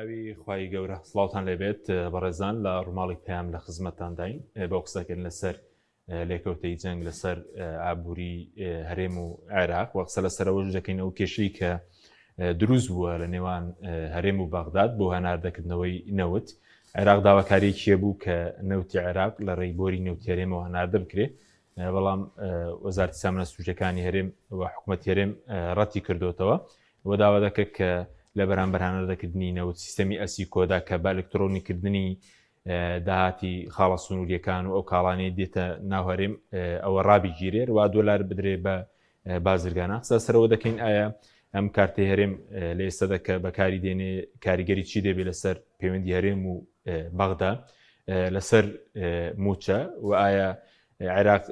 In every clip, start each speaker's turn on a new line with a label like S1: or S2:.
S1: ناوی خوای گەورە سڵاوتان لێبێت بەڕێزان لە ڕووماڵی پێیان لە خزمەتتان داین بە قسەکردن لەسەر لێکەوتەی جەنگ لەسەر ئابووری هەرێم و عێراق و قسە لەسەرەوەش دەکەین ئەو کێشەی کە دروست بووە لە نێوان هەرێم و بەغداد بۆ هەناردەکردنەوەی نەوت. عێراق داواکاریەکیە بوو کە نەوتی عێراق لە ڕێیبۆری نەوتی هەرێمەوە هەناردە بکرێت، بەڵام وەزارەتی سامانە سوورجەکانی هەرێم و حکوومەتی هەرێم ڕەتی کردوتەوە و داوا دەکات کە لە بەرامبەر هەناردەکردنی نەوت سیستەمی ئەسی کۆدا کە بە ئەلکترۆنیکردنی داهاتی خاڵە سنووریەکان و ئەو کاڵانەی دێتە ناو هەرێم ئەوە ڕابیگیرێت و دۆلار بدرێ بە بازرگانە. قسە سەرەوە دەکەین ئایا ئەم کارتەی هەرێم لە ئێستا دەکە بەکاری دێنێ کاریگەری چی دەبێت لەسەر پەیوەندی هەرێم و بەغدا لەسەر موچە و ئایا عێراق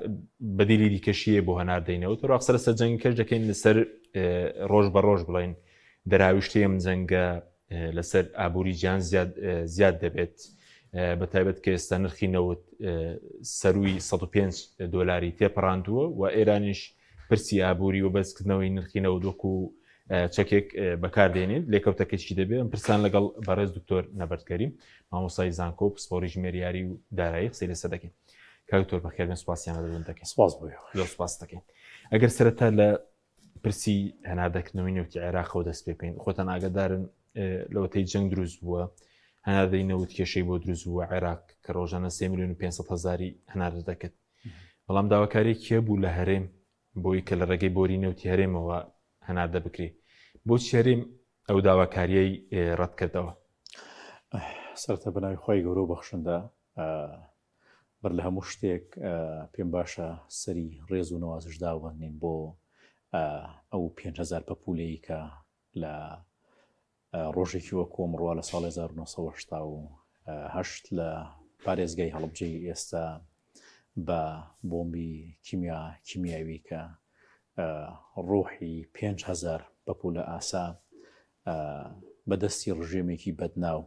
S1: بەدیلی دیکەشیە بۆ هەناردەینەوە و ڕاقسە لەسەر جەنگی کەش دەکەین لەسەر ڕۆژ بە ڕۆژ بڵین دەراویشتەی ئەم جەنگە لەسەر ئابووری گیان زیاد دەبێت، بە تایبەت کە ئێستا نرخی نەوت سەروی $105 تێپەڕاندووە و ئێرانیش پرسی ئابووری و بەرزکردنەوەی نرخی نەوت وەکو چەکێک بەکاردێنێت. لێکەوتەکەی دەبێت ئەم پرسان لەگەڵ بەڕێز دکتۆر نەبەردکەریم مامۆستای زانکۆ و پسپۆڕی ژمێریاری و دارایی قسەی لەسەر دەکەین. کاکتۆر بەخێربێن، سوپاسیان لەدەن دەکەین.
S2: سپاس بۆ
S1: سپاس دەکەین. ئەگەر سەرەتا لە پرسی هەناردەکردنەوەی نەوتی عێراقەوە دەست پێ بکەین، خۆتان ئاگادارن لەوەتەی جەنگ دروست بووە هەناردەی نەوت کێشەی بۆ دروست بووە عێراق کە ڕۆژانە 3,500,000 هەناردە دەکەت، بەڵام داواکاریەکیە بوو لە هەرێم بۆی کە لە ڕێگەی بۆری نەوتی هەرێمەوە هەناردە بکرێت. بۆچی هەرێم ئەو داواکاریەی ڕەت کردەوە؟
S2: سەرەتا بەناوی خۆی گەورە و بەخشندا بەر لە هەموو شتێک پێم باشە سەری ڕێز و نەوازش داوەندین بۆ ئەو 5,000 پەپولەی کە لە ڕۆژێکی وە کۆمڕوا لە ساڵی 1970 لە پارێزگای هەڵبجەی ئێستا بە بۆمبی کیمیاوی کە ڕۆحی 5,000 پەپولە ئاسا بەدەستی ڕژێمێکی بەدناو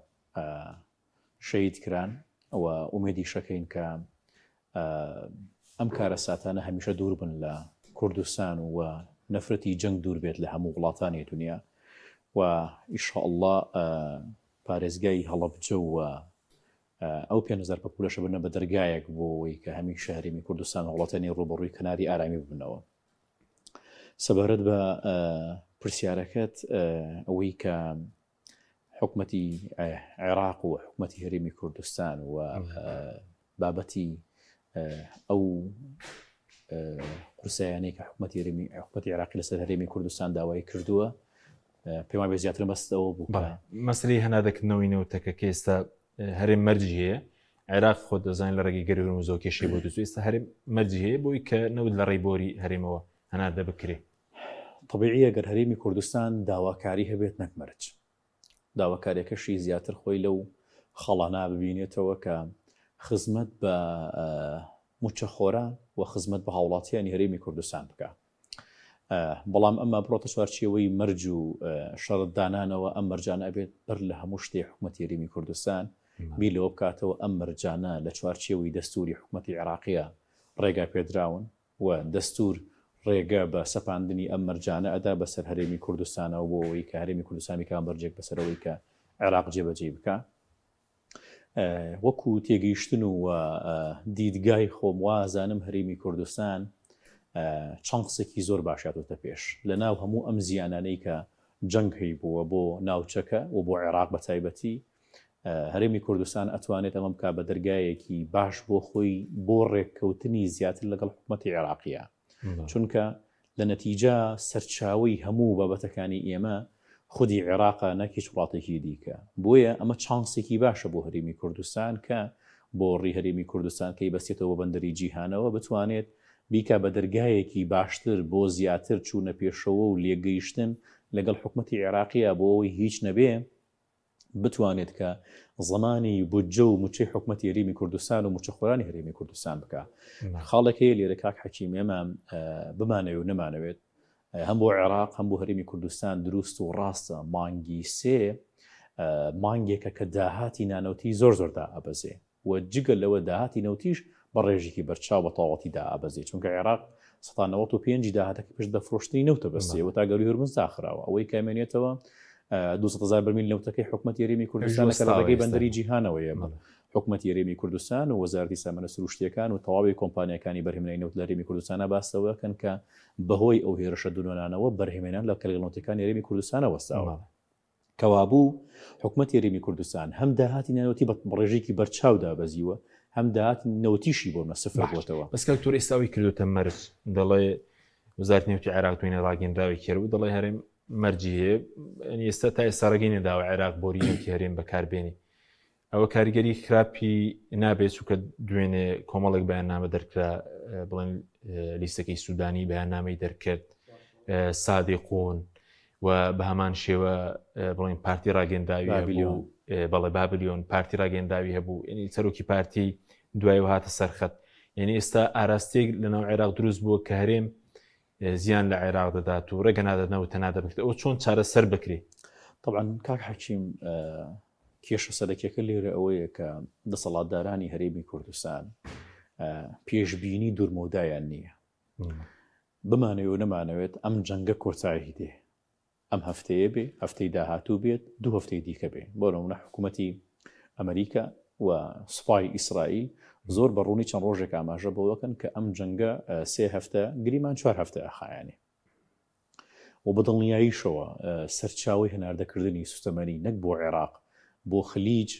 S2: شەید کران. ئەوە ئومێدی شەکەین کە ئەم کارە ساتانە هەمیشە دوور بن لە کوردستان و نەفرەتی جەنگ دوور بێت لە هەموو وڵاتانی دنیا و ئیشاءالله پارێزگای هەڵەبجە و ئەو 5,000 پەپولەشە بنە بە دەرگایەک بۆ ئەوەی کە هەمیشە هەرێمی کوردستان وڵاتانی ڕوبەڕووی کەناری ئارامی ببنەوە. سەبارەت بە پرسیارەکەت ئەوەی کە حکومەتی عێراق و حکومەتی هەرێمی کوردستان و بابەتی ئەو قورسایانەی کە حکومەتی عێراقی لەسەر هەرێمی کوردستان داوای کردووە پێم وایە زیاتر بەستەوە بوو.
S1: مەسەلەی هەناردەکردنەوەی نەوتەکە کە ئێستا هەرێم مەرجی هەیە، عێراق خۆ دەزانین لە ڕێگەی گەروون و زۆر کێشەی بۆ دروست، ئێستا هەرێم مەرجی هەیە بۆی کە نەوت لە ڕێبۆری هەرێمەوە هەناردە بکرێت.
S2: طبیعیە گەر هەرێمی کوردستان داواکاری هەبێت نەک مەرج، داواکاریەکەشی زیاتر خۆی لەو خەڵانە ببینێتەوە کە خزمەت بە موچەخۆران و خزمەت بە هاوڵاتیانی هەرێمی کوردستان بکە. بەڵام ئەمە بڕۆتە سوارچیەوەی مەرج و شەڕدانانەوە ئەم مەرجانە ئەبێت بەر لە هەموو شتێ حکومەتی هەرێمی کوردستان بیلەوە بکاتەوە ئەم مەرجانە لە چوارچێوەی دەستوری حکومەتی عێراقیە ڕێگا پێدراون و دەستور ڕێگە بە سەپاندنی ئەم مەرجانە ئەدا بەسەر هەرێمی کوردستانەوە بۆ ئەوەی کە هەرێمی کوردستانی کام بەرجێک بەسەرەوەی کە عێراق جێبەجێ بکە. وەکو تێگەیشتن و دیدگای خۆم وازانم هەرێمی کوردستان چەند قسێکی زۆر باشاتوتە پێش لە ناو هەموو ئەم زیانانەی کە جەنگ هەی بووە بۆ ناوچەکە و بۆ عێراق بە تایبەتی. هەرێمی کوردستان ئەتوانێت ئەمە بکە بە دەرگایەکی باش بۆ خۆی بۆ ڕێککەوتنی زیاتر لەگەڵ حکومەتی عێراقیە، چونکە لە نەتیجە سەرچاوی هەموو بابەتەکانی ئێمە خودی عێراقە نەکیش وڵاتێکی دیکە. بۆیە ئەمە چانسێکی باشە بۆ هەرێمی کوردستان کە بۆ ڕێی هەرێمی کوردستان کەی بەستێتەوە بەندەری جیهانەوە بتوانێت بیکە بە دەرگایەکی باشتر بۆ زیاتر چوونە پێشەوە و لێگەیشتن لەگەڵ حکومەتی عێراقیە بۆ ئەوەی هیچ نەبێ بتوانێت کە زمانی بودجە و موچەی حکومەتی هەرێمی کوردستان و موچەخۆرانی هەرێمی کوردستان بکە. خاڵێکی لێرە کاک حەکیم ئێمە بمانەوێت و نەمانەوێت هەم بۆ عێراق هەم بۆ هەرێمی کوردستان دروست و ڕاستە مانگی سێ مانگێکە کە داهاتی نانەوتی زۆر زۆردا ئەبەزێ و جگە لەوە داهاتی نەوتیش بە ڕێژێکی بەرچاو بە تەواوەتی دا ئەبەزێ، چونکە عێراق 95 داهاتەکە پێش دەفرۆشتنی نەوتە بەستێ و تا گەوری هورمز داخراوە ئەوەی کامێنێتەوە 200,000 بەرمیل نەوتەکەی حکومەتی هەرێمی کوردستان کە لە ڕێگەی بەندەری جیهانەوەیە حکومەتی هەرێمی کوردستان و وەزارەتی سامانە سروشتیەکان و تەواوی کۆمپانیەکانی بەرهێمانی نەوت لە هەرێمی کوردستانە باسەوەکەن کە بەهۆی ئەو هێرشە دونۆنانەوە بەرهێمێنان لە کەلگەڵنەوتەکانی هەرێمی کوردستانە وەستاوە کەوابوو حکومەتی هەرێمی کوردستان هەم داهاتی نەوتی بە ڕێژێکی بەرچاودا بەزیوە هەم داهاتی نەوتیشی بۆ نەسفر بۆتەوە
S1: بەس کەکتۆر ئێستاوی کردوتە مەرج دەڵێ وەزارەتی نێوتی عێراق توێنێ ڕاگەیەندراوی کرد و دەڵێ هەرێم مەرجی هەیە ئێستا تا ئێستا ڕێگەی نەداوە عێراق بۆ ڕێنێوتی هەرێم بەکاربێنی ئەوە کاریگەری خراپی نابێت چونکە دوێنێ کۆمەڵێک بەیاننامە دەرکرا بڵێن لیستەکەی سوودانی بەیاننامەی دەرکرد سادقون و بە هەمان شێوە بڵێن پارتی ڕاگەیەنداوی هەبوو بەڵێ بابلیۆن پارتی ڕاگەیەنداوی هەبوو یعنی سەرۆکی پارتی دوایەوە هاتە سەرخەت یعنی ئێستا ئاراستەیەک لەناو عێراق دروست بووە کە هەرێم زیان لە عێراق دەدات و ڕێگە نادەنەوە نادەبێت ئەو چۆن چارەسەر بکرێ
S2: طبعا کاک حەکیم کێشە سەرەکیەکە لێرە ئەوەیە کە دەسەڵاتدارانی هەرێمی کوردستان پێشبینی دوورمەودایان نییە بمانەوە نەمانەوێت ئەم جەنگە کۆتایی دێ ئەم هەفتەیە بێ هەفتەی داهاتوو بێت دوو هەفتەی دیکە بێ بۆ نمونە حکوومەتی ئەمریکا و سوپای ئیسرائیل زۆر بەڕوونی چەند ڕۆژێک ئاماژە بۆەکەن کە ئەم جەنگە 3 هەفتە گریمان 4 هەفتە ئەخایانێ و بەدڵنیاییشەوە سەرچاوی هەناردەکردنی سوتەمەنی نەک بۆ عێراق بۆ خلیج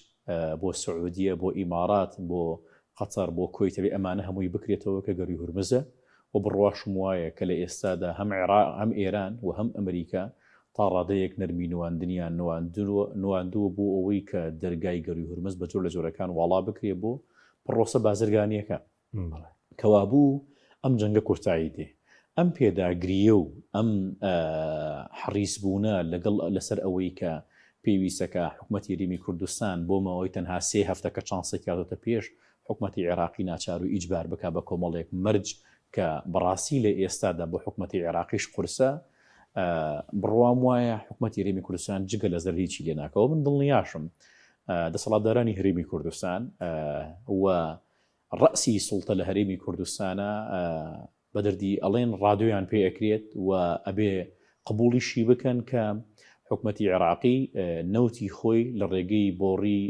S2: بۆ سعودیە بۆ ئیمارات بۆ قەتەر بۆ کۆیتەوی ئەمانە هەمووی بکرێتەوە کە گەری هورمزە و بڕواشم وایە کە لە ئێستادا هەم عێراق هەم ئێران و هەم ئەمریکا تا ڕادەیەک نەرمی نواندنیان نواندووە بۆ ئەوەی کە دەرگای گەری هورمز بە جۆر لە جۆرەکان وڵا بکرێ بۆ پڕۆسە بازرگانیەکە کەوابوو ئەم جەنگە کورتایی دێ ئەم پێداگریە و ئەم حەریصبوونە لەگەڵ لەسەر ئەوەی کە پێویستەکە حکومەتی هەرێمی کوردستان بۆ ماوەی تەنها 3 هەفتەکە چانسێک یادۆتە پێش حکومەتی عێراقی ناچار و ئیجبار بکە بە کۆمەڵێک مەرج کە بەڕاستی لە ئێستادا بۆ حکومەتی عێراقیش قورسە بڕوام وایە حکومەتی هەرێمی کوردستان جگە لە زەر هیچی لێ ناکەوە من دڵنیاشم دەسەڵاتدارانی هەرێمی کوردستان و ڕەسی سوڵتە لە هەرێمی کوردستانە بە دەردی ئەڵێن ڕادیۆیان پێ ئەکرێت و ئەبێ قبوڵیشی بکەن کە حکومەتی عێراقی نەوتی خۆی لە ڕێگەی بۆڕی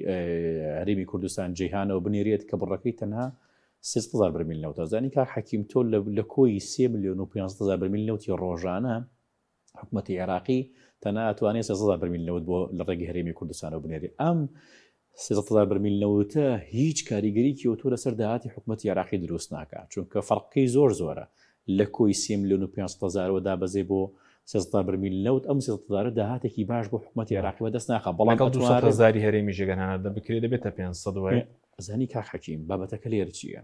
S2: هەرێمی کوردستان جیهانەوە بنێرێت کە بڕەکەی تەنها 300,000 بەرمیل نەوتەزانی کا حەکیم تۆ لە کۆی 3,500,000 بەرمیل نەوتی ڕۆژانە حکومەتی عێراقی تەنها ئەتوانێت 300,000 بەرمیل نەوت بۆ لە ڕێگەی هەرێمی کوردستانەوە بنێرێت ئەم 300,000 بەرمیل نەوتە هیچ کاریگەری کەوتۆ لەسەر داهاتی حکومەتی عێراقی دروست ناکات چونکە فەرقەکەی زۆرە لە کۆی 3,500,000 دابەزێ بۆ 300,000 بەرمیل نەوت ئەم 300,000 داهاتێکی باش بۆ حکومەتی عێراقی بەدەست ناخە بەڵام
S1: 200,000 هەرێمی ژێگەنانە دەبکرێت دەبێتە 500
S2: زانی کاک حەکیم بابەتەکە لێر چییە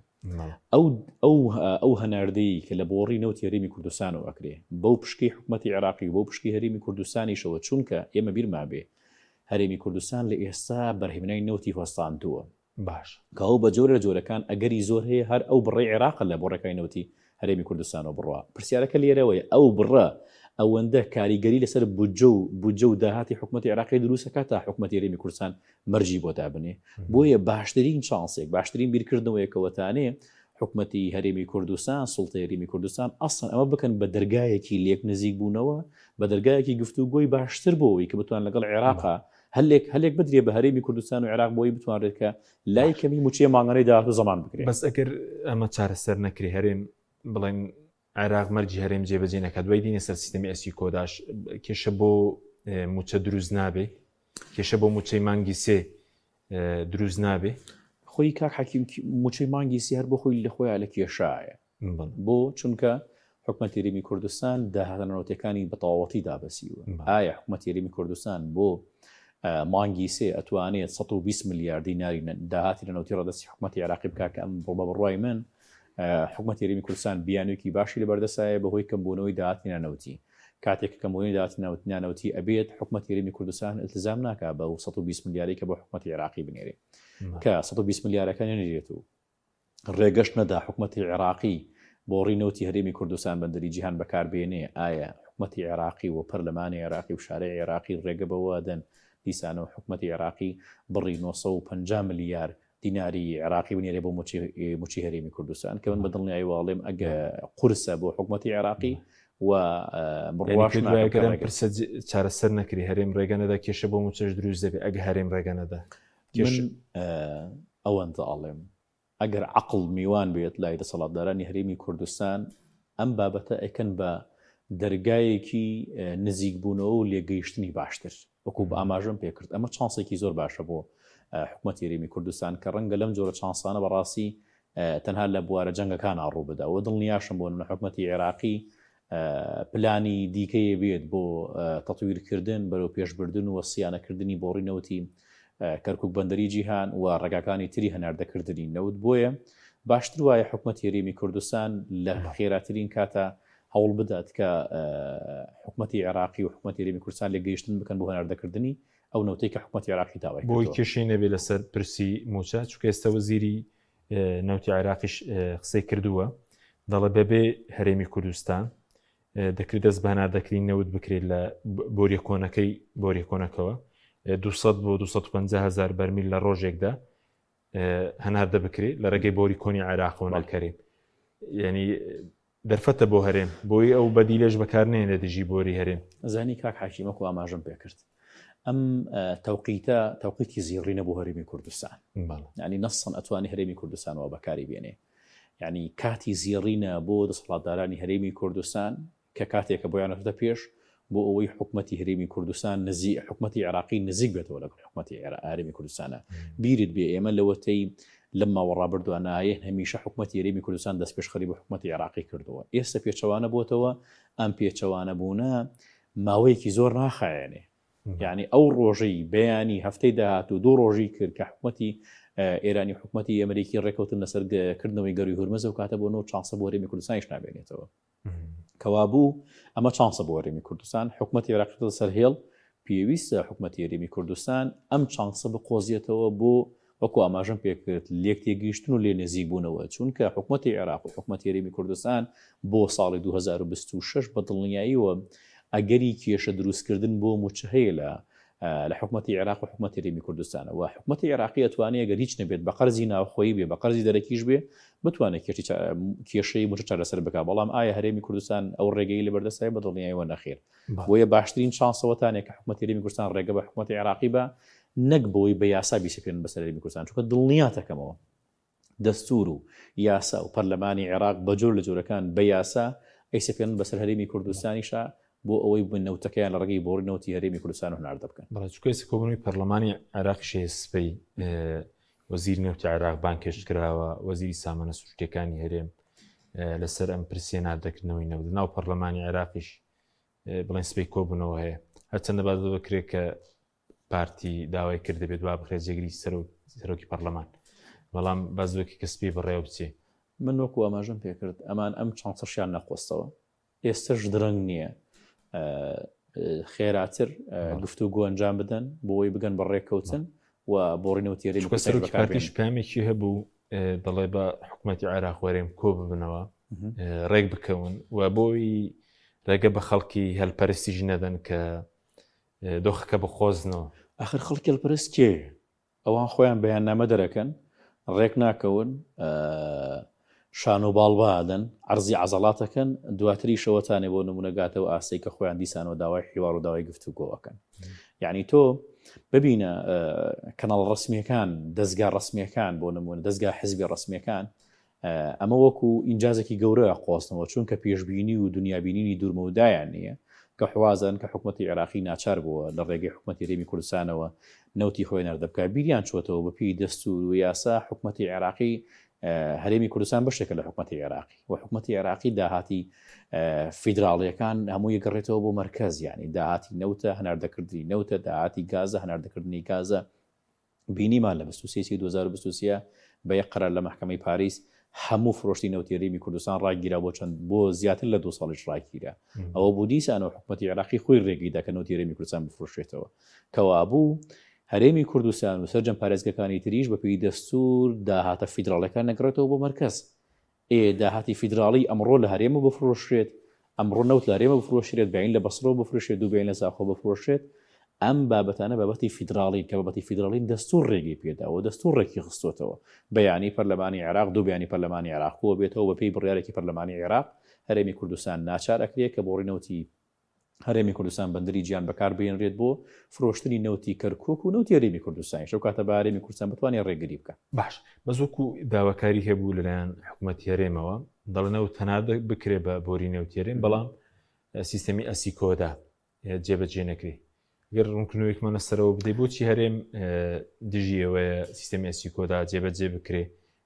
S2: ئەو هەناردەی کە لە بۆڕی نەوتی هەرێمی کوردستانەوە ئەکرێ بەو پشکی حکومەتی عێراقی بۆ پشکی هەرێمی کوردستانیشەوە چونکە ئێمە بیرما بێ هەرێمی کوردستان لە ئێستا بەرهێمنای نەوتی هۆستاندووە
S1: باش
S2: کە ئەو بە جۆرە جۆرەکان ئەگەری زۆر هەیە هەر ئەو بڕێ عێراق لە بۆڕەکەی نەوتی هەرێمی کوردستانەوە بڕوا پرسیارەکە لێرەوەی ئەو بڕە ئەوەندە کاریگەری لەسەر بودجە و داهاتی حکومەتی عێراقی دروستەکە تا حکومەتی هەرێمی کوردستان مەرجی بۆ دابنێ بۆیە باشترین چانسێک باشترین بیرکردنەوەیەکەوەتانێ حکومەتی هەرێمی کوردستان سوڵتەی هەرێمی کوردستان ئەسڵ ئەمە بکەن بە دەرگایەکی لێک نزیک بوونەوە بە دەرگایەکی گفتوگۆی باشتر بۆەوەی کە بتوان لەگەڵ عێراقا هەلێک بدرێ بە هەرێمی کوردستان و عێراق بۆی بتوانێت کە لای کەمی موچێ ماگەنەی داهاتوو زەمان بکرێت
S1: بەس ئەگەر ئەمە چارەسەر نەکرێ هەرێم بڵێن عێراق مەرجی هەرێم جێبەجێ نەکات دوای دینە سەر سیستەمی ئەسی کۆداش کێشە بۆ موچە دروست نابێ کێشە بۆ موچەی مانگی 3 دروست نابێ
S2: خۆی کاک حەکیم موچەی مانگی 3 هەر بۆ خۆی لە خۆیان لە کێشایە بۆ چونکە حکومەتی هەرێمی کوردستان داهاتنەوتەکانی بەتەواوەتی دابەسیوە ئایا حکومەتی هەرێمی کوردستان بۆ مانگی 3 ئەتوانێت 120 ملیار دیناری داهاتی لەنەوتی ڕەدەستی حکومەتی عێراقی بکات کە ئەم بڕوای من حکومەتی هەرێمی کوردستان بیانوێکی باشی لەبەردەستایە بەهۆی کەمبوونەوەی داهاتی نانەوتی کاتێک کەمبوونەوەی داهاتی نانەوتی ئەبێت حکومەتی هەرێمی کوردستان التزام ناکات بە 120 ملیاری کە بۆ حکومەتی عێراقی بنێرێ کە 120 ملیارەکە نێنێت و ڕێگەشت نەدا حکومەتی عێراقی بۆ ڕینەوتی هەرێمی کوردستان بەندەری جیهان بەکاربێنێ ئایا حکومەتی عێراقی و پەرلەمانی عێراقی و شارەی عێراقی ڕێگە بەوادەن دیسانەوە حکومەتی عێراقی بڕی 950 ملیار دیناری عێراقی بنێرێ بۆ موچی هەرێمی کوردستان کە من بەدڵنیایی واڵێم ئەگە قورسە بۆ حکومەتی عێراقی و
S1: بڕواژگەرم پرسە چارەسەر نەکری هەرێم ڕێگەنەدا کێشە بۆ موچەش دروست دەبێت ئەگە هەرێم ڕێگەنەدا
S2: من ئەوەندە ئاڵێم ئەگەر عقل میوان بێت لای دەسەڵاتدارانی هەرێمی کوردستان ئەم بابەتە ئەکەن بە دەرگایەکی نزیک بوونەوە و لێگەیشتنی باشتر وەکو بە ئاماژەم پێکرد ئەمە چانسێکی زۆر باشە بۆ حکوومەتی هەرێمی کوردستان کە ڕەنگە لەم جۆرە چانسانە بەڕاستی تەنها لە بوارە جەنگەکان ئاڕوو بدە و دڵنیاشم بۆ منە حکوومەتی عێراقی پلانی دیکەیە بێت بۆ تەطویرکردن بەرەو پێشبردن و سیانەکردنی بۆڕینەوتی کەرکک بەندەری جیهان و ڕێگاکانی تری هەناردەکردنی نەوت بۆیە باشتر وایە حکوومەتی هەرێمی کوردستان لە خێراترین کاتە هەوڵ بدات کە حکوومەتی عێراقی و حکوومەتی هەرێمی کوردستان لێ گەیشتن بکەن بۆ هەناردەکردنی ئەو نەوتەی کە حکوومەتی عێراقی داوای
S1: بۆی کێشەی نەبێ لەسەر پرسی موچە چونکە ئێستا وەزیری نەوتی عێراقیش قسەی کردووە دەڵێ بەبێ هەرێمی کوردستان دەکرێت دەست بەهەناردەکردنی نەوت بکرێت لە بۆریە کۆنەکەوە 200 بۆ 250,000 بەرمیل لە ڕۆژێکدا هەناردە بکرێت لە ڕێگەی بۆری کۆنی عێراقەوە نەکەرێت یعنی دەرفەتە بۆ هەرێم بۆی ئەو بەدیلەش بەکارنێن لە دژی بۆری هەرێم
S2: زانی کاک حاکیمەکو ئاماژەم پێکرد ئەم تەوقیتی زیڕینە بۆ هەرێمی کوردستان ینی نەسەن ئەتوانی هەرێمی کوردستانەوە بەکاری بێنێ ینی کاتی زیڕینە بۆ دەسەڵاتدارانی هەرێمی کوردستان کە کاتێکە بۆیانەتە پێش بۆ ئەوەی حکوومەتی هەرێمی کوردستان حکوومەتی عێراقی نزیک بێتەوە لە حکوومەتی هەرێمی کوردستانە بیرت بێ ئێمە لەوەتەی لەم ماوەڕا بردووانایە هەمیشە حکوومەتی هەرێمی کوردستان دەست پێشخەری بە حکوومەتی عێراقی کردووە ئێستا پێچەوانە بۆتەوە ئەم پێچەوانە بوونە ماوەیەکی زۆر ناخایێنێ یعنی ئەو ڕۆژەی بەیانی هەفتەی داهات و دوو ڕۆژی کرد کە حکوومەتی ئێرانی حکوومەتی ئەمریکی ڕێکەوتن لەسەر کردنەوەی گەڕی هورمەزە و کاتە بۆ نەوە چانسە بۆ هەرێمی کوردستانیش نابێنێتەوە کەوابوو ئەمە چانسە بۆ هەرێمی کوردستان حکوومەتی عێراقی لەسەر هێڵ پێویستە حکوومەتی هەرێمی کوردستان ئەم چانسە بقۆزیێتەوە بۆ وەکو ئاماژەم پێکرد لێک تێگەیشتن و لێ نزیک بوونەوە چونکە حکوومەتی عێراق و حکوومەتی هەرێمی کوردستان بۆ ساڵی 2026 بە دڵنیاییەوە ئەگەری کێشە دروستکردن بۆ موچە هەیە لە حکوومەتی عێراق و حکوومەتی هەرێمی کوردستانە و حکوومەتی عێراقی ئەتوانێت ئەگەر هیچ نەبێت بە قەرزی ناوخۆیی بێ بە قەرزی دەرەکیش بێ بتوانێت کێشەی موچە چارەسەر بکات بەڵام ئایا هەرێمی کوردستان ئەو ڕێگەی لە بەردەستای بە دڵنیاییەوە نەخێر بۆیە باشترین شانسەوەتانێک کە حکوومەتی هەرێمی کوردستان ڕێگە بە حکوومەتی عێراقی بە نەک بۆی بە یاسا بیسەپێن بەسەر هەرێمی کوردستان چونکە دڵنیاتەکەمەوە دەستور و یاسا و پەرلەمانی عێراق بە جۆر لە جۆرەکان بە یاسا ئەیسەپێن بەسەر هەرێمی کوردستانیشە بۆ ئەوەی بنەوتەکەیان لە ڕێگەی بۆڕینەوەتی هەرێمی کوردستان و هەناردە بکەن
S1: بەڵچکۆی کۆبوونەوەی پەرلەمانی عێراقی سپەی وەزیری نەوتی عێراق بانکێش کراوە وەزیری سامانە سوشتەکانی هەرێم لەسەر ئەم پرسیە ناردەکردنەوەی نەوت ناو پەرلەمانی عێراقیش بڵێن سپەی کۆبوونەوە هەیە هەرچەندە باز بکرێت کە پارتی داوای کرد دەبێت وا بخرێت جێگری سەرۆکی پەرلەمان بەڵام بازوەکی کەسپی بڕێوە بچێ
S2: من وەکو ئاماژەم پێکرد ئەمان ئەم چانسەشیان نەخۆستەوە ئێستش درەنگ نییە خێراتر گفتوگۆ ئەنجام بدەن بۆی بگەن بە ڕێککەوتن و بۆڕینەوەتی هەرێمی
S1: سەرۆکی پارتیش پامێکی هەبوو دەڵێ بە حکوومەتی عێراق وەرێم کۆ ببنەوە ڕێک بکەون و بۆی ڕێگە بە خەڵکی هەلپەرستیش نەدەن کە دۆخەکە بخۆزنەوە
S2: ئاخر خەڵکی هەلپەرست کێ ئەوان خۆیان بەیاننامە دەرەکەن ڕێک ناکەون شان و باڵبادن عەرزی عەزەڵاتەکەن دواتری شەوەتانێ بۆ نمونەگاتەوە ئاسەی کە خۆیان دیسانەوە داوای حیوار و داوای گفتوگۆەکەن یعنی تۆ ببینە کەناڵ ڕسمیەکان دەستگا ڕسمیەکان بۆ نمونە دەستگا حزبی ڕسمیەکان ئەمە وەکو ئینجازێکی گەورەیە قۆستنەوە چونکە پێشبینی و دنیابینینی دوورمەودایان نییە کە حوازن کە حکوومەتی عێراقی ناچار بووە لە ڕێگەی حکوومەتی هەرێمی کوردستانەوە نەوتی خۆی نەردەبکە بیریان چۆتەوە بەپی دەستور و یاسا حکوومەتی عێراقی هەرێمی کوردستان بەشێکە لە حکوومەتی عێراقی و حکوومەتی عێراقی داهاتی فیدراڵیەکان هەمووی گەڕێتەوە بۆ مەرکەز یعنی داهاتی نەوتە هەناردەکردنی نەوتە داهاتی گازە هەناردەکردنی گازە بینیمان لە 2023 بە یەک قەرار لە محکەمەی پاریس هەموو فرۆشتی نەوتی هەرێمی کوردستان ڕاگیرا بۆ زیاتر لە 2 ساڵیش ڕاگیرا ئەوە بوو دیسانەوە حکوومەتی عێراقی خۆی ڕێگەیدا کە نەوتی هەرێمی کوردستان بفرۆشێتەوە کەوا بوو هەرێمی کوردستان و سەرجەم پارێزگەکانی تریش بەپێی دەستور داهاتە فیدراڵەکان نەگرێتەوە بۆ مەرکەز داهاتی فیدراڵی ئەمڕۆ لە هەرێمە بفرۆشرێت ئەمڕۆ نەوت لە هەرێمە بفرۆشرێت بەین لە بەسڕۆ بفرۆشێت دوو بین لە زاخۆ بفرۆشێت ئەم بابەتانە بابەتی فیدراڵین کە بابەتی فیدراڵین دەستور ڕێگەی پێداوە دەستور ڕێکی خستوتەوە بەیانی پەرلەمانی عێراق دوو بیانی پەرلەمانی عێراق کۆ بێتەوە بەپێی بڕیارێکی پەرلەمانی عێراق هەرێمی کوردستان ناچار ئەکرێت کە بۆ ڕێنەوتی هەرێمی کوردستان بەندری گیان بەکار بێنرێت بۆ فرۆشتنی نەوتی کەرکک و نەوتی هەرێمی کوردستانی شەو کاتە بە هەرێمی کوردستان بتوانێت ڕێگری بکە.
S1: باش بەزۆکو داواکاری هەبوو لەلایەن حکوومەتی هەرێمەوە دەڵێنەوە تەنادە بکرێ بە بۆری نەوتێرێن بەڵام سیستەمی ئەسیکۆدا جێبەجێ نەکرێ گەر ڕوونکردنەوەیکمانە سەرەوە بدەیت بۆچی هەرێم دژیەوەیە سیستەمی ئەسیکۆدا جێبەجێ بکرێ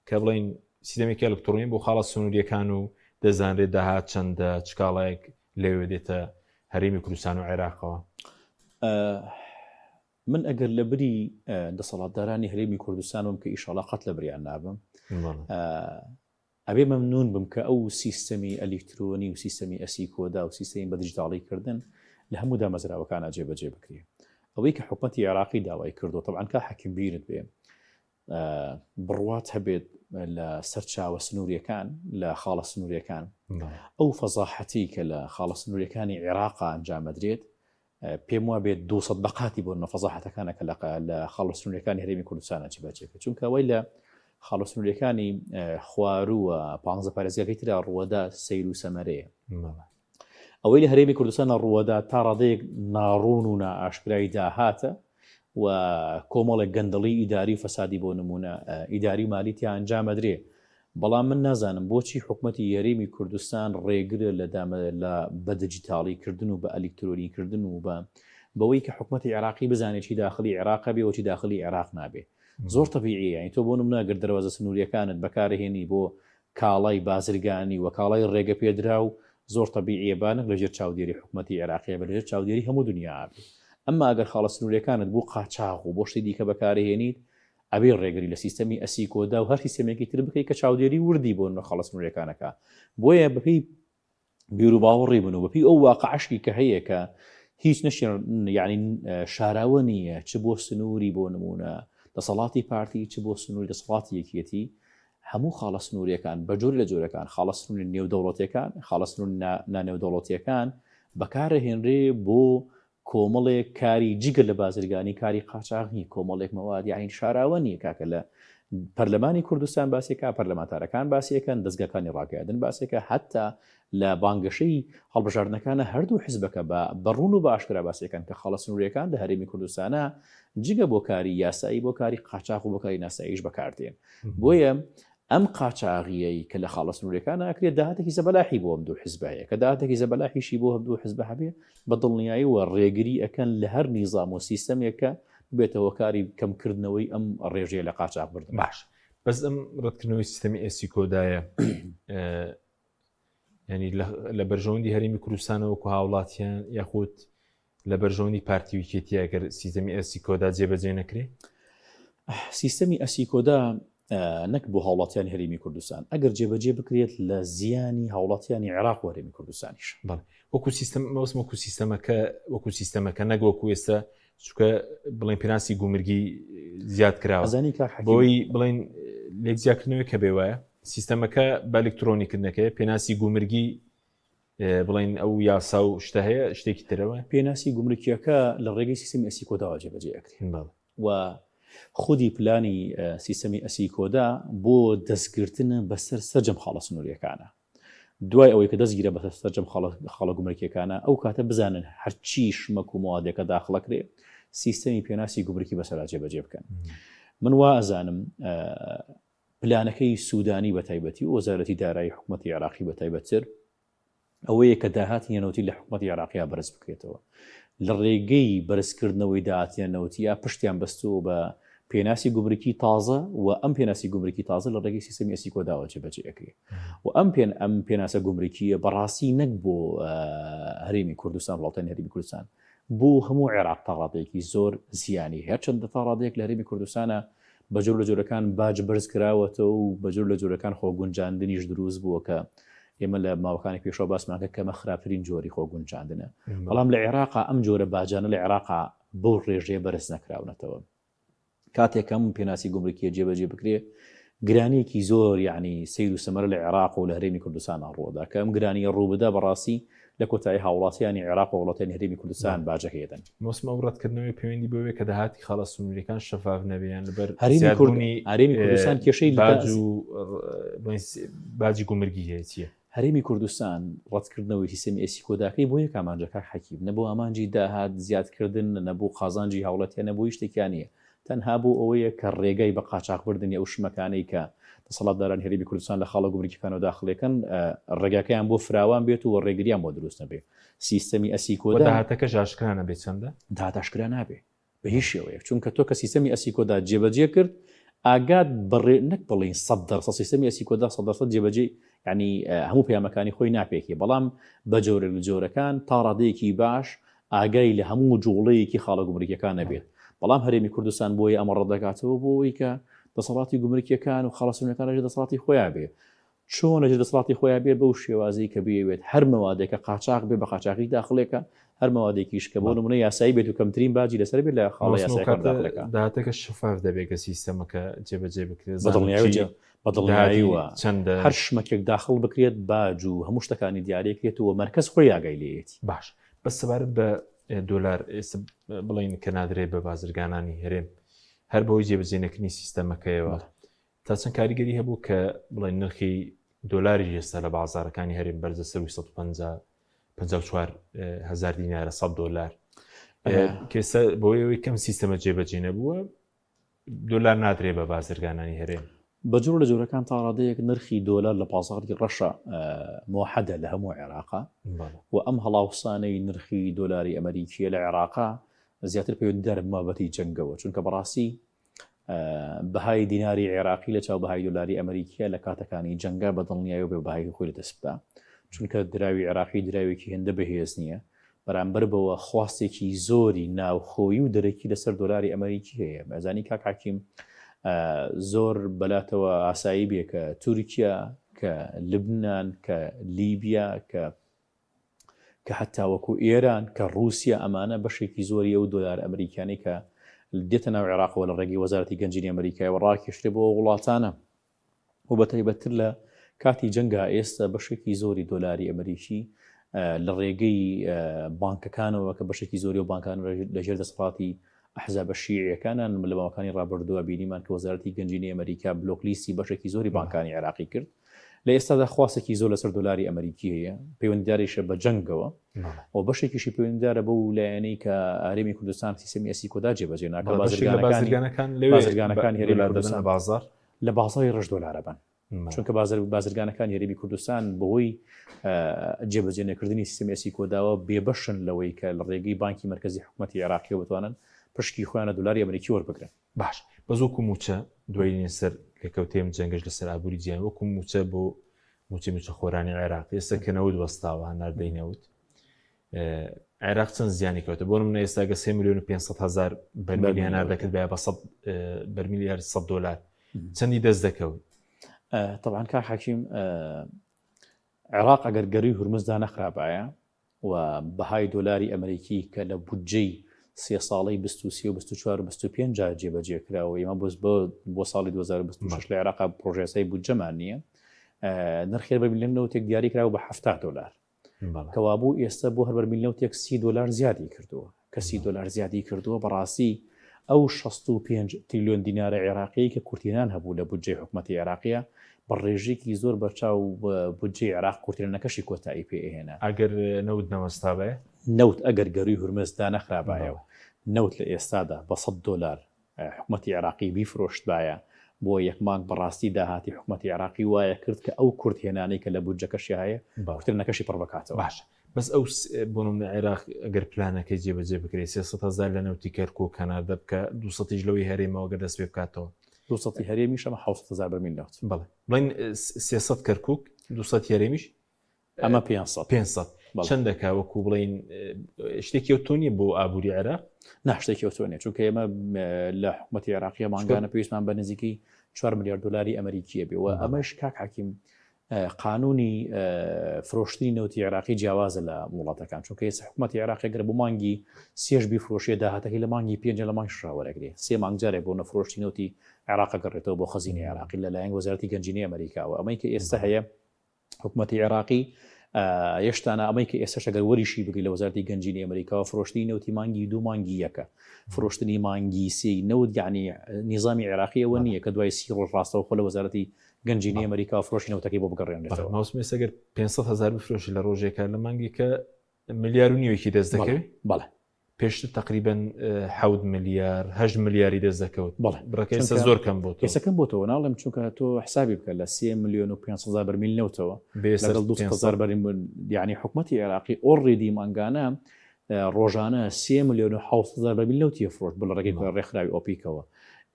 S1: کە بڵین سیستەمێکی ئەلکترۆنی بۆ خاڵە سنووریەکان و دەزانرێت داهات چەندە چکاڵایەک لەوێ دێتە هەرێمی کوردستان و عێراقەوە.
S2: من ئەگەر لە بری دەسەڵاتدارانی هەرێمی کوردستانم کە ئیشاڵا قەت لە بریان نابم ئەبێ مەمنون بم کە ئەو سیستەمی ئەلکترۆنی و سیستەمی ئەسیکۆدا و سیستەمی بە دیجیتاڵیکردن لە هەموو دامەزراوەکانە جێبەجێ بکرێ. ئەوەی کە حکوومەتی عێراقی داوای کردو طبعاً کە حەکیم بیرت بێ بڕوات هەبێت لە سەرچاوە سنووریەکان لە خاڵە سنووریەکان ئەو فەزاحەتی کە لە خاڵە سنووریەکانی عێراقا ئەنجامەدرێت پێم وا بێت 200 بەقاتی بۆ نەفەزاحەتەکانە کە لە خاڵە سنووریەکانی هەرێمی کوردستانە جێبەجێکرێت چونکە ئەوەی لە خاڵە سنووریەکانی خوارووە 15 پارێزگاکەی ترا ڕووەدا سەیر و سەمەرەیە. ئەوەی لە هەرێمی کوردستانە ڕووەدا تا ڕادەیەک ناڕوون و نائاشکرایی داهاتە و کۆمەڵێک گەندەڵی ئیداری فەسادی بۆ نمونە ئیداری مالیتیان ئەنجامەدرێ بەڵام من نازانم بۆچی حکوومەتی هەرێمی کوردستان ڕێگرە لە بە دیجیتاڵیکردن و بە ئەلکترۆنیکردن و بەوەی کە حکوومەتی عێراقی بزانێت چی داخلی عێراق بێ وچی داخلی عێراق نابێ. زۆر تەبیعیە یعنی تۆ بۆ نمونە گەر دەواازە سنووریەکانت بەکارهێنی بۆ کاڵای بازرگانی و کاڵای ڕێگە پێدرا و زۆر تەبیعیە بانک لەژێر چاودێری حکوومەتی عێراقیە بە لەژێر چاودێری هەموو دنیا بێ. ئەمما ئەگەر خاڵە سنووریەکانت بوو قاچاق و بۆ شتی دیکە بەکارهێنیت ئەبێ ڕێگری لە سیستەمی ئەسیکۆدا و هەر سیستەمێکی تر بکەیت کە چاودێری وردی بۆ خاڵە سنووریەکانەکە بۆیە بەپێی بیر و باوەڕی بن و بەپی ئەو واقعشتی کە هەیە کە هیچ نەشێ یعنی شاراوە نییە چ بۆ سنووری بۆ نمونە دەسەڵاتی پارتی چ بۆ سنووری دەسەڵاتی یەکیەتی هەموو خاڵە سنووریەکان بە جۆر لە جۆرەکان خاڵە سنووری نێودەوڵەتیەکان خاڵە سنووری نانێودەوڵەتیەکان بەکارهێنرێ بۆ کۆمەڵێک کاری جگە لە بازرگانی کاری قاچاغنی کۆمەڵێک مەواد یعنی شاراوە نییە کاکە لە پەرلەمانی کوردستان باسێکە پەرلەمانتارەکان باسیەکەن دەستگاکانی ڕاگەیاندن باسێکە حتا لە بانگەشەی هەڵبژاردنەکانە هەردوو حیزبەکە بە ڕوون و بە ئاشکرا باسیەکەن کە خاڵە سنووریەکان لە هەرێمی کوردستانە جگە بۆ کاری یاسایی بۆ کاری قاچاق و بۆ کاری ناساییش بەکاردێن. بۆیە ئەم قاچاغیەی کە لە خاڵە سنووریەکانە ئەکرێت داهاتێکی زەبەلاحی بۆ ئەم دوو حیزبەیە کە داهاتێکی زەبەلاحیشی بۆ هەم دوو حیزبە هەبێ بە دڵنیایی و ڕێگری ئەکەن لە هەر نیزام و سیستەمێکە بێتەوە کاری کەمکردنەوەی ئەم ڕێژەیە لە قاچاق بردن.
S1: باش بەس ئەم ڕەتکردنەوەی سیستەمی ئەسیکۆدایە ینی لە بەرژەوەندی هەرێمی کوردستانەوەکو هاوڵاتیان یاخود لە بەرژەوەندی پارتی ویکێتیە ئەگەر سیستەمی ئەسیکۆدا جێبەجێ نەکرێ
S2: سیستەمی ئەسیکۆدا نەک بۆ هاوڵاتیانی هەرێمی کوردستان ئەگەر جێبەجێ بکرێت لە زیانی هاوڵاتیانی عێراق و هەرێمی کوردستانیش
S1: وەکو سیستەم مەوسم وەکو سیستەمەکە وەکو سیستەمەکە نەک وەکو ئێستا چونکە بڵێن پێناسی گومرگی زیاد کراوە بۆی بڵێن لێک زیادکردنەوەی کە بێ وایە سیستەمەکە بە ئەلکترۆنیکردنەکەی پێناسی گومرگی بڵێن ئەو یاسا و شتە هەیە شتێکی ترەوە
S2: پێناسی گومرکیەکە لە ڕێگەی سیستەمی ئەسیکۆداوە جێبەجێ ئەکرێن و خودی پلانی سیستەمی ئەسیکۆدا بۆ دەستگرتنە بەسەر سەرجەم خاڵە سنووریەکانە دوای ئەوەی کە دەستگیرە بە سەرجەم خاڵە گومرکیەکانە ئەو کاتە بزانن هەرچی شمەک و موادێکە داخڵەکرێ سیستەمی پێناسی گومرکی بەسەرا جێبەجێ بکەن. من وا ئەزانم پلانەکەی سوودانی بە تایبەتی و وەزارەتی دارایی حکوومەتی عێراقی بە تایبەتتر ئەوەیە کە داهاتی نەوتی لە حکوومەتی عێراقیە بەرز بکرێتەوە لە ڕێگەی بەرزکردنەوەی داهاتیان نەوتیە پشتیان بەستووە بە پێناسی گومرکی تازە و ئەم پێناسی گومرکی تازە لە ڕێگەی سیستەمی ئەسیکۆداوە جێبەجێ ئەکرێت و ئەم پێناسە گومرکیە بەڕاستی نەک بۆ هەرێمی کوردستان وڵاتانی هەرێمی کوردستان بۆ هەموو عێراق تا ڕادەیەکی زۆر زیانی هەرچەندە تا ڕادەیەک لە هەرێمی کوردستانە بەجۆر لە جۆرەکان باج بەرز کراوەتەوە و بەجۆر لە جۆرەکان خۆگونجاندنیش دروست بووە کە ئێمە لە ماوەکانی پێشەوە باسمانکە کەمە خراپترین جۆری خۆگونجاندنە بەڵام لە عێراقا ئەم جۆرە باجانە لە عێراقا بۆ ڕێژەیە بەرز نەکراونەتەوە کاتێکم پێناسی گومرکیە جێبەجێ بکرێ گرانیەکی زۆر یعنی سیر و سەمەرە لە عێراق و لە هەرێمی کوردستان ڕووەدا کە ئەم گرانیە ڕووبدا بەڕاستی لە کۆتایی هاوڵاتیانی عێراق و وڵاتانی هەرێمی کوردستان باجەکەدەن
S1: مۆسمە ڕەتکردنەوەی پەیوەندی بۆوێ کە داهاتی خاڵە سنووریەکان شەفاف نەبیان لەبەر
S2: هەرێمی کوردستان کێشەی
S1: باجی گومرگی هەیە چییە؟
S2: هەرێمی کوردستان ڕەتکردنەوەی سیستەمی ئەسیکۆداکەی بۆ یەک ئامانجەکە حەکیم نەبوو ئامانجی داهات زیادکردن نەبوو قازانجی هاوڵەتیە نەبووی شتێکیانە تەنها بوو ئەوەیە کە ڕێگەی بە قاچاقبردننی ئەو شمەکانەی کە دەسەڵاتداران هەرێمی کوردستان لە خاڵە گومرکیەکانەوە داخلەکەن ڕێگاکەیان بۆ فراوان بێت و ڕێگریان بۆ دروست نەبێ سیستەمی ئەسیکۆدا
S1: داهاتەکە ژاشکرانە بێت چەندە
S2: داهاتاشکرا نابێ بە هیچ شێوەیە چونکە تۆ کە سیستەمی ئەسیکۆدا جێبەجێ کرد ئاگات بڕێ نەک بڵین 100% سیستەمی ئەسیکۆدا 100% جێبەجێ ینی هەموو پەیامەکانی خۆی ناپێکی بەڵام بە جۆرە لە جۆرەکان تا ڕادەیەکی باش ئاگای لە هەموو جوڵەیەکی خاڵە گومرکیەکان نەبێت بەڵام هەرێمی کوردستان بۆی ئەمە ڕەدەگاتەوە بۆی کە دەسەڵاتی گومرکیەکان و خاڵەسونەکان لەژێر دەسەڵاتی خۆیان بێ چۆن لەژێر دەسەڵاتی خۆیان بێ بەو شێوازەی کە بێوێت هەر مەوادێکە قاچاق بێ بە قاچاقی داخلێکە هەر مەوادێکیش کە بۆ نمونە یاسایی بێت و کەمترین باجی لەسەر بێت لە خاڵە یاساییەکان داخلەکە
S1: داهاتەکە شفاف دەبێت کە سیستەمەکە جێبەجێ بکرێت
S2: بەدڵنیاویوە هەر شمەکێک داخل بکرێت باج و هەموو شتەکانی دیارێکرێت و مەرکەز خۆی ئاگای لێتی
S1: باش بەس سەبارەت بە دۆلار ئێستا بڵین کە نادرێت بە بازرگانانی هەرێم هەر بەوەی جێبەجێنەکردنی سیستەمەکەیەوە تا چەند کاریگەری هەبوو کە بڵین نرخی دۆلاری ئێستا لە بازارەکانی هەرێم بەرزە سەر 154,000 دینارە $100 کێستا بۆیەوەی کەم سیستەمە جێبەجێ نەبووە دۆلار نادرێت بە بازرگانانی هەرێم
S2: بەجۆر لە جۆرەکان تا ڕادەیەک نرخی دۆلار لە بازاڕی ڕەشە موحدە لە هەموو عێراقا و ئەم هەڵاوسانەی نرخی دۆلاری ئەمریکیە لە عێراقا زیاتر پەیوەندیدارە بمابەتی جەنگەوە چونکە بەڕاستی بەهای دیناری عێراقی لە چاو بەهای دۆلاری ئەمریکیە لە کاتەکانی جەنگا بەدڵنیایی و بێ بەهای خۆی لەدەستدا چونکە دراوی عێراقی دراوێکی هێندە بەهێز نییە بەرامبەر بەوە خواستێکی زۆری ناوخۆیی و دەرەکی لەسەر دۆلاری ئەمریکی هەیە بەزانی کاک حاکیم زۆر بەلاتەوە ئاسایی بێ کە تورکیا کە لبنان کە لیبیا کە هەتا وەکو ئێران کە رووسیا ئەمانە بەشێکی زۆری ئەو دۆلار ئەمریکانی کە دێتە ناو عێراقەوە لە ڕێگەی وەزارەتی گەنجینی ئەمریکایەوە ڕاکێشرێ بۆ وڵاتانە و بەتایبەتتر لە کاتی جەنگا ئێستا بەشێکی زۆری دۆلاری ئەمریکی لە ڕێگەی بانکەکانەوە کە بەشێکی زۆری و بانکان لەژێر دەسەڵاتی ئەحزاب شیعیەکانان لە ماوەکانی ڕابردووە بینیمان کە وەزارەتی گەنجینی ئەمریکا بلۆکلیستی بەشێکی زۆری بانکانی عێراقی کرد لە ئێستادا خواستێکی زۆر لەسەر دۆلاری ئەمریکی هەیە پەیوەندیداریشە بە جەنگەوە و بەشێکیشی پەیوەندیدارە بەو لایەنەی کە هەرێمی کوردستان سیستەمی ئەسیکۆدا جێبەجێ ناکە بازرگانەکان هەرێمی کوردستان
S1: بازار
S2: لە بازاری $10 بن چونکە بازرگانەکان هەرێمی کوردستان بەهۆی جێبەجێنەکردنی سیستەمی ئەسیکۆداوە بێبەشن لەوەی کە لە ڕێگەی بانکی مرکزی حکوومەتی عێراقیەوە بتوانن پشکی خۆیانە دۆلاری ئەمریکی وەربگرن
S1: باش بە زۆکو موچە دوای سەر لێکەوتێم جەنگەش لەسەر ئابووری جیان وەکو موچە بۆ موچە خۆرانی عێراق ئێستا کە نەوت وەستاوە هەناردەی نەوت عێراق چەند زیانی کەوتە بۆ منە ئێستا گە 3,500,000 بەرمیلی هەنار دەکرد بە بە بەرمیلیار $100 چەندی دەست دەکەوت
S2: طبعا کاک حاکیم عێراق ئەگەر گەروی هورمزدا نەخرابایە و بەهای دۆلاری ئەمریکی کە لە بودجەی 3 ساڵی 23 و 24 و 25 جار جێبەجێ کراوە ئێمە بۆ ساڵی 2026 لە عێراق پرۆژەسای بودجەمان نییە نرخی بەرمیلەوتێک دیاری کراوە بە $70 کەوابوو ئێستا بۆ هەر بەرمیلەوتێک $30 زیادی کردووە کە $30 زیادی کردووە بەڕاستی ئەو 65 تریلیۆن دینارە عێراقی کە کورتێنان هەبوو لە بودجەی حکوومەتی عێراقیە بە ڕێژێکی زۆر بەرچاو بودجەی عێراق کورتێنەکەشی کۆتایی پێهێنا
S1: ئەگەر نەوت نەوەستابێ
S2: نەوت ئەگەر گەروی هورمزدا نەخرابایەوە نەوت لە ئێستادا بە $100 حکوومەتی عێراقی بیفرۆشتبایە بۆ یەک مانگ بەڕاستی داهاتی حکوومەتی عێراقی وایە کرد کە ئەو کورتێنانەی کە لە بودجەکەشی هەیە کورتێنەکەشی پڕ بکاتەوە
S1: باش بەس ئەو بۆنم لە عێراق ئەگەر پلانەکەی جێبەجێ بکرێت 300,000 لە نەوتی کەرکوو کەناردە بکە 200 لەوەی هەرێمەوە گە دەست پێ بکاتەوە
S2: 200 هەرێمیش ئەمە 700,000 بەرمیلەوت
S1: بڵین 300 کەرکووک 200 هەرێمیش
S2: ئەمە 500
S1: چەند دەکا وەکو بڵین شتێکی ئەوتۆنیە بۆ ئابووری عێراق
S2: ناشتێکی ئەوتۆنیە چونکە ئێمە لە حکوومەتی عێراقیە مانگانە پێویستمان بە نزیکی $4 ملیار ئەمریکیە بێ و ئەمەش کاک حاکیم قانونی فرۆشتنی نەوتی عێراقی جیاوازە لە وڵاتەکان چونکە حکوومەتی عێراقی گەر بۆ مانگی سێش بیفرۆشیە داهاتەکەی لە مانگی 5 لە مانگ شراوەرەگرێ 3 مانگ جارێک بۆ نەفرۆشتی نەوتی عێراق گەڕێتەوە بۆ خەزینی عێراقی لەلایەن وەزارەتی گەنجینی ئەمریکاوە ئەمەی کە ئێستا هەیە حکوومەتی عێراقی یەشتانە ئەمەی کە ئێستا شەگەر وەریشی بگری لە وەزارەتی گەنجینی ئەمریکاوە فرۆشتنی نەوتی مانگی 2 مانگی یەکە فرۆشتنی مانگی 3 نەوت یعنی نیزامی عێراقی ئەوە نییە کە دوای 30 ڕۆژ ڕاستەوە خۆ لە وەزارەتی گەنجینی ئەمریکا فرۆشی نەوتەکەی بۆ بگەڕێنێتەوە.
S1: ماوسمێ سەگەر 500,000 بفرۆشی لە ڕۆژێکە لە مانگێکە ملیار و نیوەکی دەست دەکەوێت.
S2: بەڵێ
S1: پێشتر تقریبا 7 ملیار 8 ملیاری دەست دەکەوت. بڕەکەی زۆر کەم بۆ
S2: کەسەکەم بۆتەوە ناڵم چونکە تۆ حسابی بکە لە 3 ملیۆن و 500,000 بەرمیل نەوتەوە لەگەڵ 200,000 بەرمیل، یعنی حکوومەتی عێراقی ئۆڕێدی مانگانە ڕۆژانە 3 ملیۆن و 700,000 بەرمیل نەوتی فرۆشت بۆ لە ڕێگەی ڕێکخراوی ئۆپیکەوە.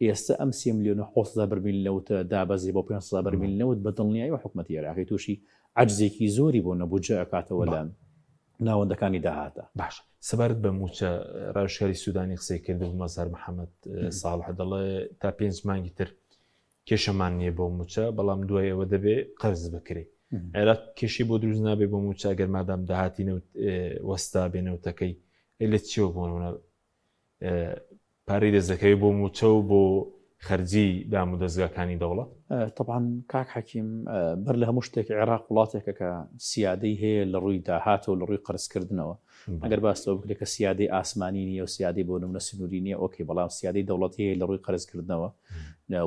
S2: ئێستا ئەم 3 ملیۆن و 700,000 بەرمیل نەوتە دابەزی بۆ 500,000 بەرمیل نەوت بە دڵنیایی و حکوومەتی عێراقی تووشی عەجزێکی زۆری بۆ نەبووجە ئەکاتەوە لە ناوەندەکانی داهاتە.
S1: باش سەبارەت بە موچە ڕاوشکاری سوودانی قسەی کرد بوو مەزار محەممەد ساڵح دەڵێ تا 5 مانگی تر کێشەمان نییە بۆ موچە، بەڵام دوای ئەوە دەبێ قەرز بکرێ. عێراق کێشی بۆ دروست نابێ بۆ موچە گەر مادام داهاتی وەستا بێنەوتەکەی لە چیەوە بۆنە پارەی دەستەکەی بۆ موچە و بۆ خەرجی دام و دەستگاکانی دەوڵەت.
S2: طبعاً کاک حەکیم بەر لە هەموو شتێک عێراق وڵاتێکە کە سیادەی هەیە لە ڕووی داهاتەوە لە ڕووی قەرزکردنەوە. ئەگەر باستەوە بکرێت کە سیادەی ئاسمانی نیە و سیادی بۆ نمونە سنووری نیە ئۆکێ، بەڵام سیادەی دەوڵەتی هەیە لە ڕووی قەرزکردنەوە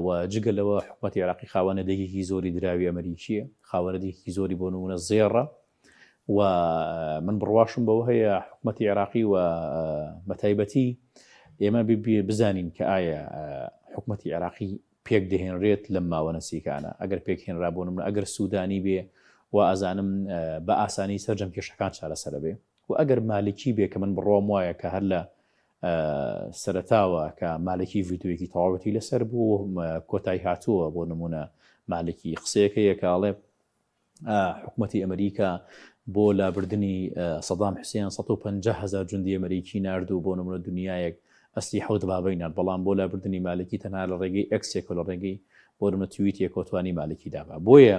S2: و جگەلەوە حکوومەتی عێراقی خاوەنەدەیەکی زۆری دراوی ئەمریکیە، خاوەنەدەیەکی زۆری بۆ نمونە زێڕە و من بڕواشم بەوە هەیە حکوومەتی عێراقی و بەتایبەتی ئێمە بزانین کە ئایا حکوومەتی عێراقی پێک دەهێنرێت لەم ماوە نەسیکانە. ئەگەر پێک هێنرابوون من ئەگەر سوودانی بێ و ئازانم بە ئاسانی سەرجەم کێشەکان چارەسەر بێ و ئەگەر مالکی بێ کە من بڕۆم وایە کە هەر لە سەرەتاوە کە مالکی ڤیدیۆیەکی تەواوەتی لەسەر بوو کۆتایی هاتووە بۆ نمونە مالکی قسەیەکەیە کاڵێ حکوومەتی ئەمریکا بۆ لابردنی سەدام حوسێن 150,000 جوندی ئەمریکی ناردوو بۆ نمونە دنیایەک ئەستی حەوت بابینات، بەڵام بۆ لابردنی مالکی تەنها لە ڕێگەی ئەکسێکە لە ڕێگەی بۆ نمونە توییتێک کۆتوانی مالکی دابا. بۆیە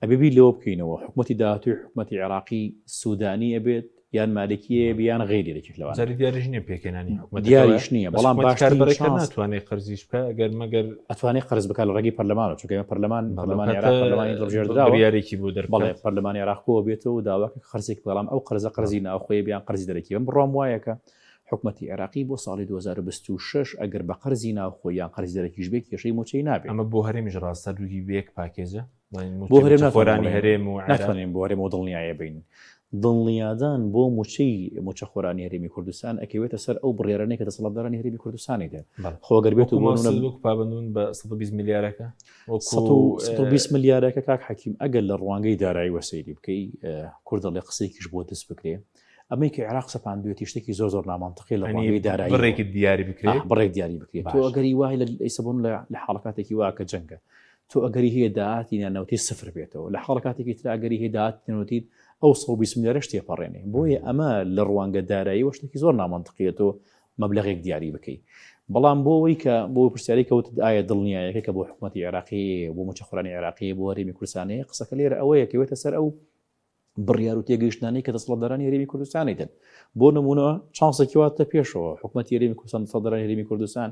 S2: ئەبێبی لەوە بکەینەوە حکوومەتی داهاتووی حکوومەتی عێراقی سوودانی ئەبێت یان مالکیە بیان غیری لێکێک لەوان
S1: دیاریش نییە پێکێنانی حکوومەت
S2: دیاریش نییە، بەڵام
S1: باشکاربەرەکە ناتوانێت قەرزیش بکە ئەگەر مەگەر
S2: ئەتوانێت قەرز بکات لە ڕێگەی پەرلەمانەوە، چونکە پەرلەمانی عێراق پەرلەمانی ڕژێردراوە
S1: یاریکی بۆ دەربڵێ
S2: پەرلەمانی عێراقەوە بێتەوە و داواکە خەرزێک، بەڵام ئەو قەرزی ناوخۆیە بیان قەرزی دەرەکی بم بڕۆم وایەکە حکوومەتی عێراقی بۆ ساڵی 2026 ئەگەر بە قەرزی ناوخۆیان قەرزی دەرەکیش بێت کێشەی موچەی نابێت.
S1: ئەمە بۆ هەرێمیش ڕاستە دووگی بەیەک پاکێزە
S2: بۆ هەرێم
S1: خۆرانی هەرێم و
S2: ناتوانین بۆ هەرێم و دڵنیایە بین. دڵنیادان بۆ موچە خۆرانی هەرێمی کوردستان ئەکەوێتە سەر ئەو بڕێرانەی کە دەسەڵاتدارانی هەرێمی کوردستانی دێن خۆگەر بێت و
S1: پابندون بە 120 میلیارەکە
S2: 120 میلیارەکە کاک حەکیم ئەگەر لە ڕوانگەی دارایی وەسەیری بکەی کوردڵێ قسەیەکیش بۆ دەست بکرێ ئەمەی کە عێراق سەپاندوێتی شتێکی زۆر نامانتەقی لە ڕوانگەی دارایی
S1: بڕێکی دیاری بکرێت
S2: بڕێک دیاری بکرێت. تۆ ئەگەری وای لە سەبوون لە حاڵەکاتێکی واکە جەنگە تۆ ئەگەری هەیە داهاتی نانەوتی سفر بێتەوە لە حاڵەکاتێکی تر ئەگەری هەیە داهاتی نەوتیت ئەو 120 میلیارە تێپەڕێنێ. بۆیە ئەمە لە ڕوانگە دارایی وە شتێکی زۆر نامانتەقیەوە مەبلەغێک دیاری بکەیت. بەڵام بۆەوەی کە بۆ پرسیاری کەوت ئایا دڵنیایەکە کە بۆ حکوومەتی عێراقی بۆ موچە خۆرانی عێراقی بۆ هەرێمی کوردستانی قسەکە لێرە ئەوەیە کەوێتە سەر ئەو بڕیار و تێگەیشتانەی کە دەسەڵاتدارانی هەرێمی کوردستانی دەن. بۆ نمونە چانسێکی واتە پێشەوە حکوومەتی هەرێمی کوردستان دەسەڵاتدارانی هەرێمی کوردستان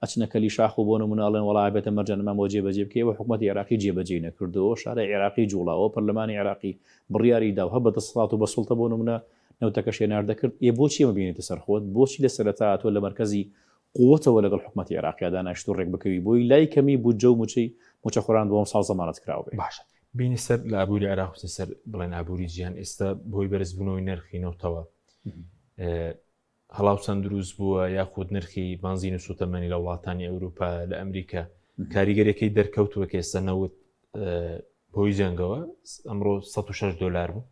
S2: ئەچنە کەلی شاخ و بۆ نمونەڵێن وڵا بێتە مەرجانەمان بۆ جێبەجێ بکەوە حکوومەتی عێراقی جێبەجێ نەکردەوە شارەی عێراقی جوڵاوە پەرلەمانی عێراقی بڕیاری دا هە بە دەسەڵات و بە سوڵتە بۆ نمونە نەوتەکەش هێناردەکرد. بۆچی ئەمە بینێتە سەر خۆت؟ بۆچی لە سەرەتا تۆ لە مەرکەزی قووەتەوە لەگەڵ حکوومەتی عێراقیدا ناشت و ڕێک بکەوی بۆی لای کەمی بودجە و موچە خۆران بۆم ساڵ زەمانەت کراوە بێ.
S1: باشە بینی سەر لە ئابووری عێراق سەر بڵێن ئابووری جیهان ئێستا بۆی بەرزبوونەوەی نرخینەوتەوە هەڵاو چەند دروست بووە یاخود نرخی بانزین و سوتەمەنی لە وڵاتانی ئەوروپا لە ئەمریکا کاریگەرەکەی دەرکەوتووە کە ئێستا نەوت بۆی جەنگەوە ئەمڕۆ 106 دلار بوو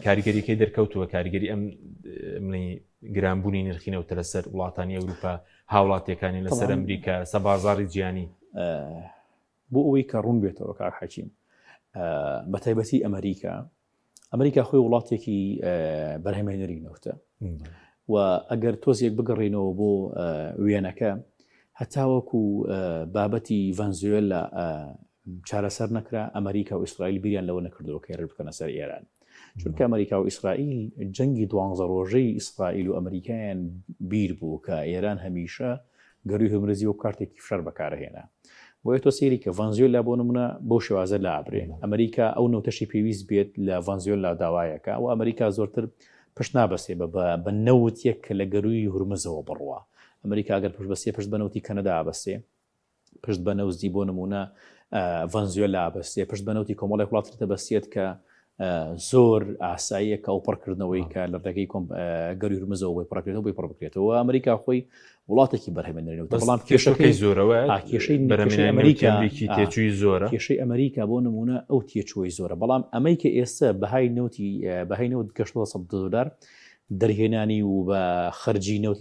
S1: کاریگەریەکەی دەرکەوتووە کاریگەری ئەم گرانبوونی نرخینەوتە لەسەر وڵاتانی ئەوروپا هاوڵاتیەکانی لەسەر ئەمریکا سە بازاری جیهانی
S2: بۆ ئەوەی کە ڕوون بێتەوە کاک حەکیم بە تایبەتی ئەمریکا خۆی وڵاتێکی بەرهەمهێنەری نەوتە و ئەگەر تۆزێک بگەڕێنەوە بۆ وێنەکە هەتاوەکو بابەتی ڤەنزوێلا چارەسەر نەکرا ئەمریکا و ئیسرائیل بیریان لەوە نەکردەوە کە هێرش بکەنە سەر ئێران چونکە ئەمریکا و ئیسرائیل جەنگی 12 ڕۆژەی ئیسرائیل و ئەمریکایان بیر بوو کە ئێران هەمیشە گەروی هەمرزی و کارتێکی فشار بەکارهێنا. بۆیە تۆ سێری کە ڤەنزوێلا بۆ نمونە بۆ شێوازە لابرێ ئەمریکا ئەو نەوتەشی پێویست بێت لە ڤەنزوێلا داوایەکە و ئەمریکا زۆرتر پشت نابەسێ بە نەوتێک کە لە گەروی هورمزەوە بڕوە. ئەمریکا ئەگەر پشت بەسێ پشت بەنەوتی کەنەدا ئابەسێ پشت بە نەوزی بۆ نمونە ڤەنزوێلا بەستێ پشت بە نەوتی کۆمەڵی وڵاتێتە بەستێت کە زۆر ئاساییە کە ئەو پڕکردنەوەی کە لە ڕێگەی گەری هورمزەوە بۆی پڕکرێتەوە بۆی پڕبکرێتەوە ئەمریکا خۆی وڵاتێکی بەرهەمێنێتەوە بەڵام کێشەکەی
S1: زۆرەوە
S2: کێشەی
S1: ئەمریکی تێچووی زۆرە
S2: کێشەی ئەمریکا بۆ نمونە ئەو تێچووی زۆرە بەڵام ئەمەی کە ئێستا بەهای نەوت $100 دەرهێنانی و بە خەرجی نەوت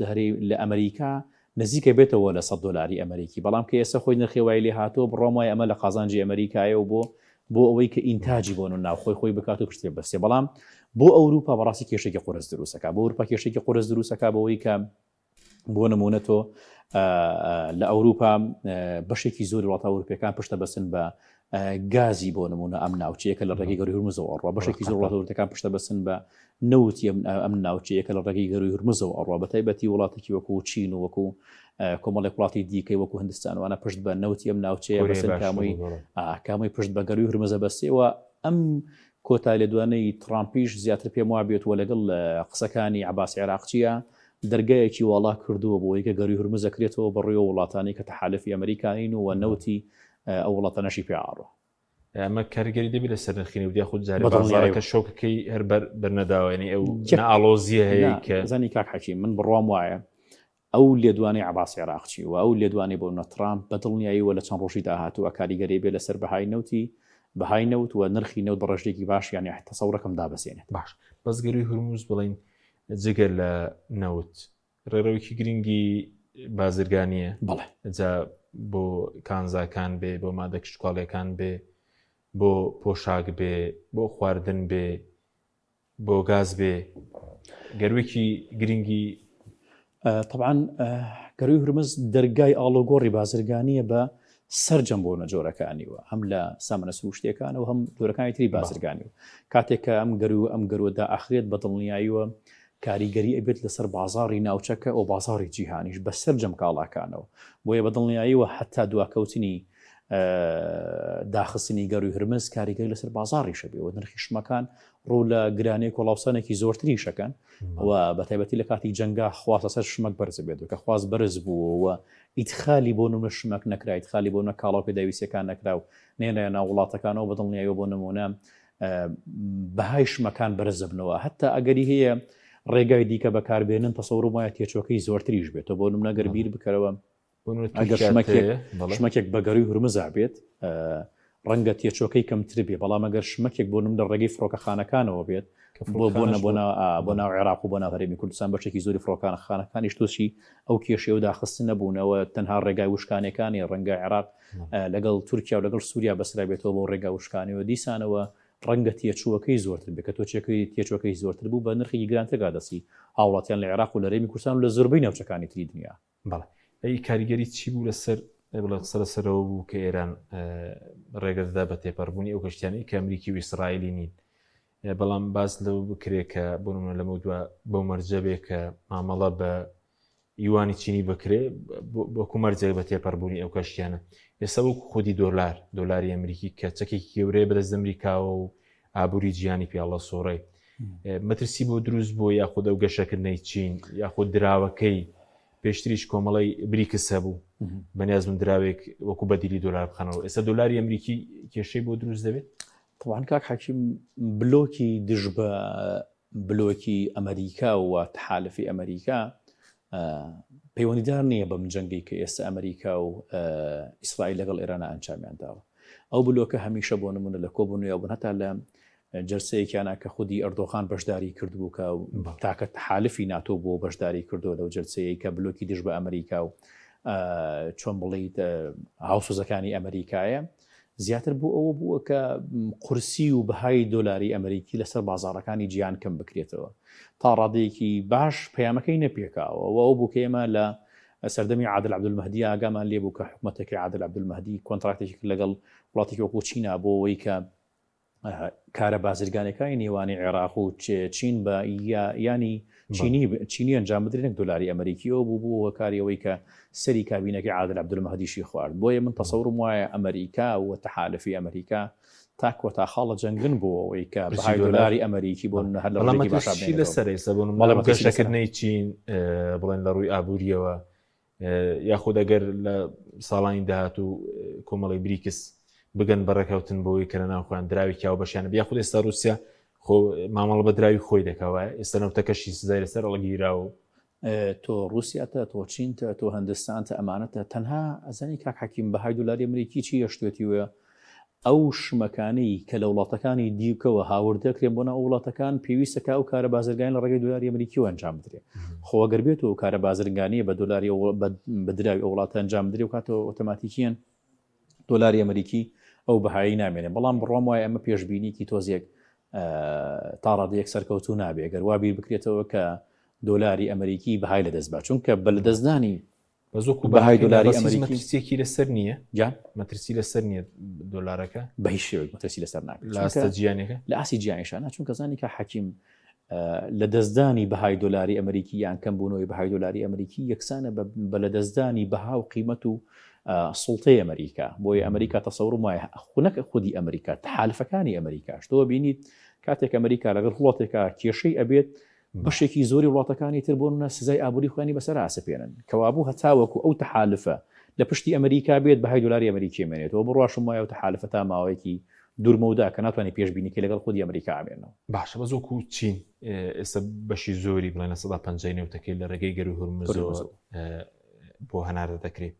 S2: لە ئەمریکا نزیکە بێتەوە لە $100 ئەمریکی بەڵام کە ئێستا خۆی نرخێوای لێ هاتۆ بڕۆمای ئەمە لە قازانجی ئەمریکایە و بۆ ئەوەی کە ئینتاجی بۆن و ناوخۆی خۆی بکات و پشتێ بەستێ بەڵام بۆ ئەوروپا بەڕاستی کێشێکی قورس دروستەکە بۆ ئەوروپا کێشێکی قورس دروستەکە بەوەی کە بۆ نمونە تۆ لە ئەوروپا بەشێکی زۆر وڵاتە ئەوروپیەکان پشتە بەسن بە گازی بۆ نمونە ئەم ناوچەیەکە لە ڕێگەی گەوری هورمزەوە ئەڕوا بەشێکی زۆر وڵاتە ئەوروپیەکان پشتە بەسن بە نەوتی ئەم ناوچەیەکە لە ڕێگەی گەوری هورمزەوە ئەڕوا بەتایبەتی وڵاتێکی وەکو چین و وەکو کۆمەڵێک وڵاتی دیکەی وەکو هندستانوانە پشت بە نەوتی ئەم ناوچەیە بەسن کامۆی پشت بە گەروی هورمزە بەستێەوە ئەم کۆتا لە دوانەی ترامپیش زیاتر پێم وا بێتوە لەگەڵ قسەکانی عەباس عێراقچیە دەرگایەکی وڵا کردووە بۆی کە گەروی هورمز دەکرێتەوە بەڕێوە وڵاتانی کە تەحالفی ئەمریکانین و نەوتی ئەو وڵاتانەشی پێعاڕۆ
S1: ئەمە کارگەری دەبی لە سەرنرخینی و دیاخود جارێ بازارەکە شۆکەکەی هەر بەرنەداوێنی ئەو ئالۆزیە هەیە کە
S2: زانی کاک حەکیم من بڕوام وایە ئەو لێدوانی عەباس عێراقچی و ئەو لێدوانی بۆ ترامپ بەدڵنیاییەوە لە چەند ڕۆژی داهاتوو کاریگەری بێ لەسەر بەهای نەوت و نرخی نەوت بەڕێژێکی باش یانی تەسەوڕەکەم دابەسێنێت
S1: باش بەس گەروی هورموز بڵین جگەر لە نەوت ڕێڕەوەکی گرنگی بازرگانیە
S2: بەڵێ
S1: جا بۆ کانزاکان بێ بۆ مادە کشتکاڵیەکان بێ بۆ پۆشاک بێ بۆ خواردن بێ بۆ گاز بێ گەروێکی گرنگی
S2: طبعاً گەروی هورمز دەرگای ئاڵۆگۆڕی بازرگانیە بە سەرجەم بۆ نەجۆرەکانیوە هەم لە سامانە سروشتیەکان و هەم جۆرەکانی تری بازرگانی و کاتێککە ئەم گەروەدا ئاخرێت بە دڵنیاییوە کاریگەری ئەبێت لەسەر بازاری ناوچەکە ئەو بازاری جیهانیش بە سەرجەم کاڵاکانەوە بۆیە بە دڵنیاییوە حتا دواکەوتنی داخستنی گەروی هورمز کاریگەری لەسەر بازاری شەبێەوە نرخی شمەکان ڕوو لە گرانەی کۆڵاوسانێکی زۆرتری شەکەن و بە تایبەتی لە کاتی جەنگا خواستە سەر شمەک بەرز بێت و کە خواست بەرز بووەوە ئیتخالی بۆ نمونە شمەک نەکرایت خالی بۆ کاڵاو پێداویستەکان نەکرا و نێنە ناو وڵاتەکانەوە بە دڵنیاییەوە بۆ نمونە بەهای شمەکان بەرز بنەوە هەتا ئەگەری هەیە ڕێگای دیکە بەکاربێنن تەسەوڕ وایە تێچۆکەی زۆرتریش بێتەوە بۆ نمونە گەر بیر بکەرەوە ئەگەر شمەکێک بە گەروی هورمزا بێت ڕەنگە تێچۆکەی کەمتر بێ بەڵام ئەگەر شمەکێک بۆ نم لە ڕێگەی فڕۆکەخانەکانەوە بێت بۆ ناو عێراق و بۆ ناو هەرێمی کوردستان بەشێکی زۆری فڕۆکانەخانەکانیش تۆشی ئەو کێشەیە و داخستن نەبوونەوە تەنها ڕێگای وشکانەکانی ڕەنگە عێراق لەگەڵ تورکیا و لەگەڵ سووریا بەسرا بێتەوە بۆ ڕێگا وشکانەوە دیسانەوە ڕەنگە تێچووەکەی زۆرتر بێت کە تێچۆکەی زۆرتر بوو بە نرخی گرانترگا دەسی هاوڵاتیان لە عێراق و لە هەرێمی کوردستان و لە زۆربەی ناوچەکانی تری دنیا
S1: بەڵێ ئەی کاریگەری چی بوو لەسەر سەرەوە بوو کە ئێران ڕێگەدەدا بە تێپەڕبوونی ئەو کەشتیانەی کە ئەمریکی و ئیسرائیلی نین بەڵام باز لەو بکرێت کە بۆ نمونە لەمە دووە بەو مەرجە بێ کە مامەڵە بە یوانی چینی بکرێ بۆ کومەرجێک بە تێپەڕبوونی ئەو کەشتیانە ئێستا وەکو خودی دۆلاری ئەمریکی کە چەکێکی گەورەیە بەدەست ئەمریکاوە و ئابووری جیهانی پیاڵە سۆڕی مەترسی بۆ دروست بۆ یاخود ئەو گەشەکردنەی چین یاخود دراوەکەی پێشتریش کۆمەڵی بریکس هەبوو بەنیاز من دراوێک وەکو بەدیلی دۆلار بخەنەوە ئێستا دۆلاری ئەمریکی کێشەی بۆ دروست دەبێت
S2: طبعاً کاک حەکیم بلۆکی دژ بە بلۆکی ئەمریکا و تەحالفی ئەمریکا پەیوەندیدار نییە بەم جەنگی کە ئێستا ئەمریکا و ئیسرائیل لەگەڵ ئێرانە ئەنجامیان داوە ئەو بلۆکە هەمیشە بۆ نمونە لە کۆبوونی یا بوون هەتا لە جەلسەیەکیانە کە خودی ئەردۆغان بەشداری کردبوو کە تاکە تەحالفی ناتۆ بۆ بەشداری کردو لەو جەلسەیە کە بلۆکی دژ بە ئەمریکا و چۆن بڵیت هاوسۆزەکانی ئەمریکایە زیاتر بوو ئەوە بووە کە قورسی و بەهای دۆلاری ئەمریکی لەسەر بازارەکانی جیهان کەم بکرێتەوە تا ڕادەیەکی باش پەیامەکەی نەپێکاوە ئەو بوو کە ئێمە لە سەردەمی عادل عەبدولمەهدی ئاگامان لێ بوو کە حکوومەتێکی عادل عەبدولمەهدی کۆنتراکتێکی لەگەڵ وڵاتێکی وەکو چینە بۆ ئەوەی کە کارە بازرگانەکانی نێوانی عێراق و چین بە ینی چینی ئەنجام بدرێنێک دۆلاری ئەمریکیەوە بوو هۆکاریەوەی کە سەری کابینەکەی عادل عەبدولمەهدیشی خوارد بۆیە من تەسەورم وایە ئەمریکا و تەحالفی ئەمریکا تاکوە تا خاڵە جەنگن بۆەوەی کە بەهای دۆلاری ئەمریکی بۆ هەر
S1: لە سەر ئێستا بۆ گەشتەکردنەی چین بڵێن لە ڕووی ئابوووریەوە یاخود ئەگەر لە ساڵانی داهاتوو کۆمەڵی بریکس بگەن بەڕێکەوتن بۆی کە لە ناوخۆیان دراوی کیاو بەشیانە یاخود ئێستا رووسیا خۆ مامەڵە بە دراوی خۆی دەکەوە ئێستا نەوتەکەشی سزای لەسەر ئەڵگیرا و
S2: تۆ رووسیاتە تۆ چینتە تۆ هەندستانتە ئەمانەتە تەنها ئەزانی کاک حەکیم بەهای دلاری ئەمریکی چی هەشتێتیوە ئەو شمەکانی کە لە وڵاتەکانی دیوکەوە هاوردەکرێن بۆنە ئەو وڵاتەکان پێویستەکە ئەو کارە بازرگانی لە ڕێگەی دلاری ئەمریکی و ئەنجام بدرێت خۆگەر بێت و کارە بازرگانی بە دلاری بەدراوی ئەو وڵاتە ئەنجام بدرێت و کاتەوە ئۆتۆماتیکیان دلاری ئەمریکی ئەو بەهایی نامێنێت بەڵام بڕۆم وایە ئەمە پێشبینیکی تۆزێک تا ڕادەیەک سەرکەوتو نابێ گەر وابیر بکرێتەوە کە دۆلاری ئەمریکی بەهای لە دەست با چونکە بە لە دەستدانی
S1: بەزۆکو
S2: بەهای دۆلاری ئەمریکی
S1: مەترسیەکی لەسەر نییە
S2: جان
S1: مەترسی لەسەر نییە دۆلارەکە
S2: بە هیچ شێوەیەک مەترسی لەسەر ناکرێت
S1: لە ئاستە جیانەکە
S2: لە ئاسی جیانیشانە چونکە زانی کە حەکیم لە دەستدانی بەهای دۆلاری ئەمریکی یان کەم بوونەوەی بەهای دۆلاری ئەمریکی یەکسانە بە لە دەستدانی بەها و قیمەت و سڵتەی ئەمریکا بۆی ئەمریکا تەسەورم وایە خونەکە خودی ئەمریکا تحالفەکانی ئەمریکاش تۆ بینیت کاتێک ئەمریکا لەگەڵ وڵاتێکا کێشەی ئەبێت بەشێکی زۆری وڵاتەکانی تر بۆنە سزای ئابووری خوێنی بەسەر ئاسەپێنن کەوابوو هەتاوەکو ئەو تحالفە لە پشتی ئەمریکا بێت بەهای دۆلاری ئەمریکی مێنێتەوە بڕاشم وایە و تحالفە تا ماوەیەکی دوورمەودا کە ناتوانانی پێشبینیکی لەگەڵ خودی ئەمریکا ئامێنەوە
S1: باشە بەزۆکو چین ئێستا بەشی زۆری بڵێن لە 150 نێوتەکەی لە ڕێگەی گەر و هورمزەوە بۆ هەنارە دەکرێت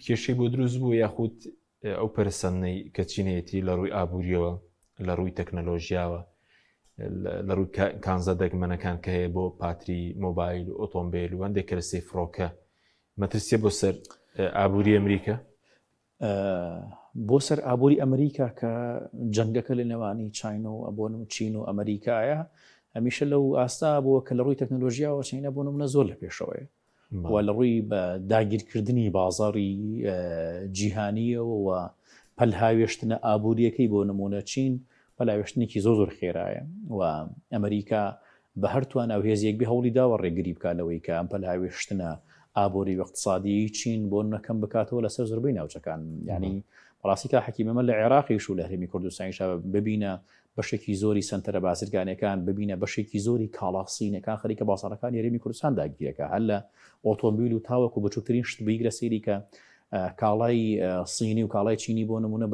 S1: کێشەی بۆ دروست بوو یاخود ئەو پەرسەندەی کە چینەتی لە ڕووی ئابوووریەوە لە ڕووی تەکنەلۆژیاوە لە ڕووی کانزە دەگمەنەکان کە هەیە بۆ پاتری مۆبایل و ئۆتۆمبیل و هەندێک کە لەسەی فڕۆکە مەترسیە بۆ سەر ئابووری ئەمریکا
S2: بۆ سەر ئابووری ئەمریکا کە جەنگەکە لە نێوانی چاینە و ئەبۆن و چین و ئەمریکایە هەمیشە لەو ئاستا بووە کە لە ڕووی تەکنەلۆژیاوە چینە بۆ نمونە زۆر لە پێشەوەی و لە ڕووی بە داگیرکردنی بازاڕی جیهانیەوە و پەلهاوێشتنە ئابوووریەکەی بۆ نمونە چین پەلاوێشتنێکی زۆر خێرایە و ئەمریکا بە هەرتوان ئەو هێزیەک بێ هەوڵی داوە ڕێگری بکانەوەی کە ئەم پەلهاوێشتنە ئابووری اقتصادی چین بۆ نەکەم بکاتەوە لەسەر زۆربەی ناوچەکان ینی بەڕاستی کا حەکیمەمە لە عێراقیش و لە هەرێمی کوردستانیش ببینە بەشێکی زۆری سنتەرە بازرگانەکان ببینە بەشێکی زۆری کاڵاسینەکان خەریکە بازاڕەکان هەرێمی کوردستان داگیرەکە هەر لە ئۆتۆمبیل و تاوەکو بچووکترین شت بیگرە سێری کە کاڵای سینی و کاڵای چینی بۆ نمونە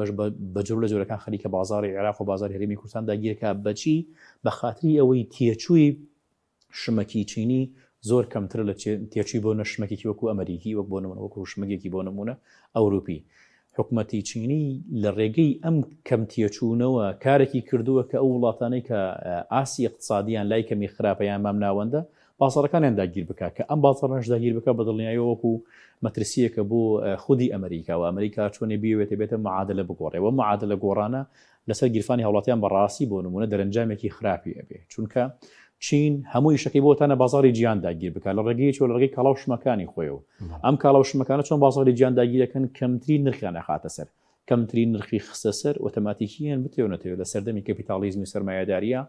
S2: بەجڕ لە جۆرەکان خەریکە بازاری عێراق و بازار هەرێمی کوردستان داگیرەکە بەچی بە خاتری ئەوەی تێچووی شمەکی چینی زۆر کەمتر لە تێچووی بۆ نەشمەکێکی وەکو ئەمریکی وەک بۆ نمونە وەکو شمەکێکی بۆ نمونە ئەوروپی حکومەتی چینی لە ڕێگەی ئەم کەم تێچوونەوە کارێکی کردووە کە ئەو وڵاتانەی کە ئاسی اقتصادیان لای کەمی خراپەیان مام ناوەندە بازاڕەکانیان داگیر بکات کە ئەم بازاڕەش داگیر بکە بە دڵنیایی وەکو مەترسیەکە بۆ خودی ئەمریکا و ئەمریکا چۆنێ بیوێتە بێتە معادلە بگۆڕێەوە معادلە گۆڕانە لەسەر گیرفانی هاوڵاتیان بەڕاستی بۆ نمونە دەرەنجامێکی خراپی ئەبێ چونکە چین هەمووی شەکەی بۆتانە بازاری گیان داگیر بکات لە ڕێگەی چۆ لە ڕێگەی کاڵاو شمەکانی خۆیەوە ئەم کاڵاو شمەکانە چۆن بازاری گیان داگیرەکەن کەمترین نرخیانە خاتە سەر کەمترین نرخی خستە سەر ئۆتۆماتیکیان بتێونەتەوە لە سەردەمی کەپیتالیزمی سەرمایه‌داریە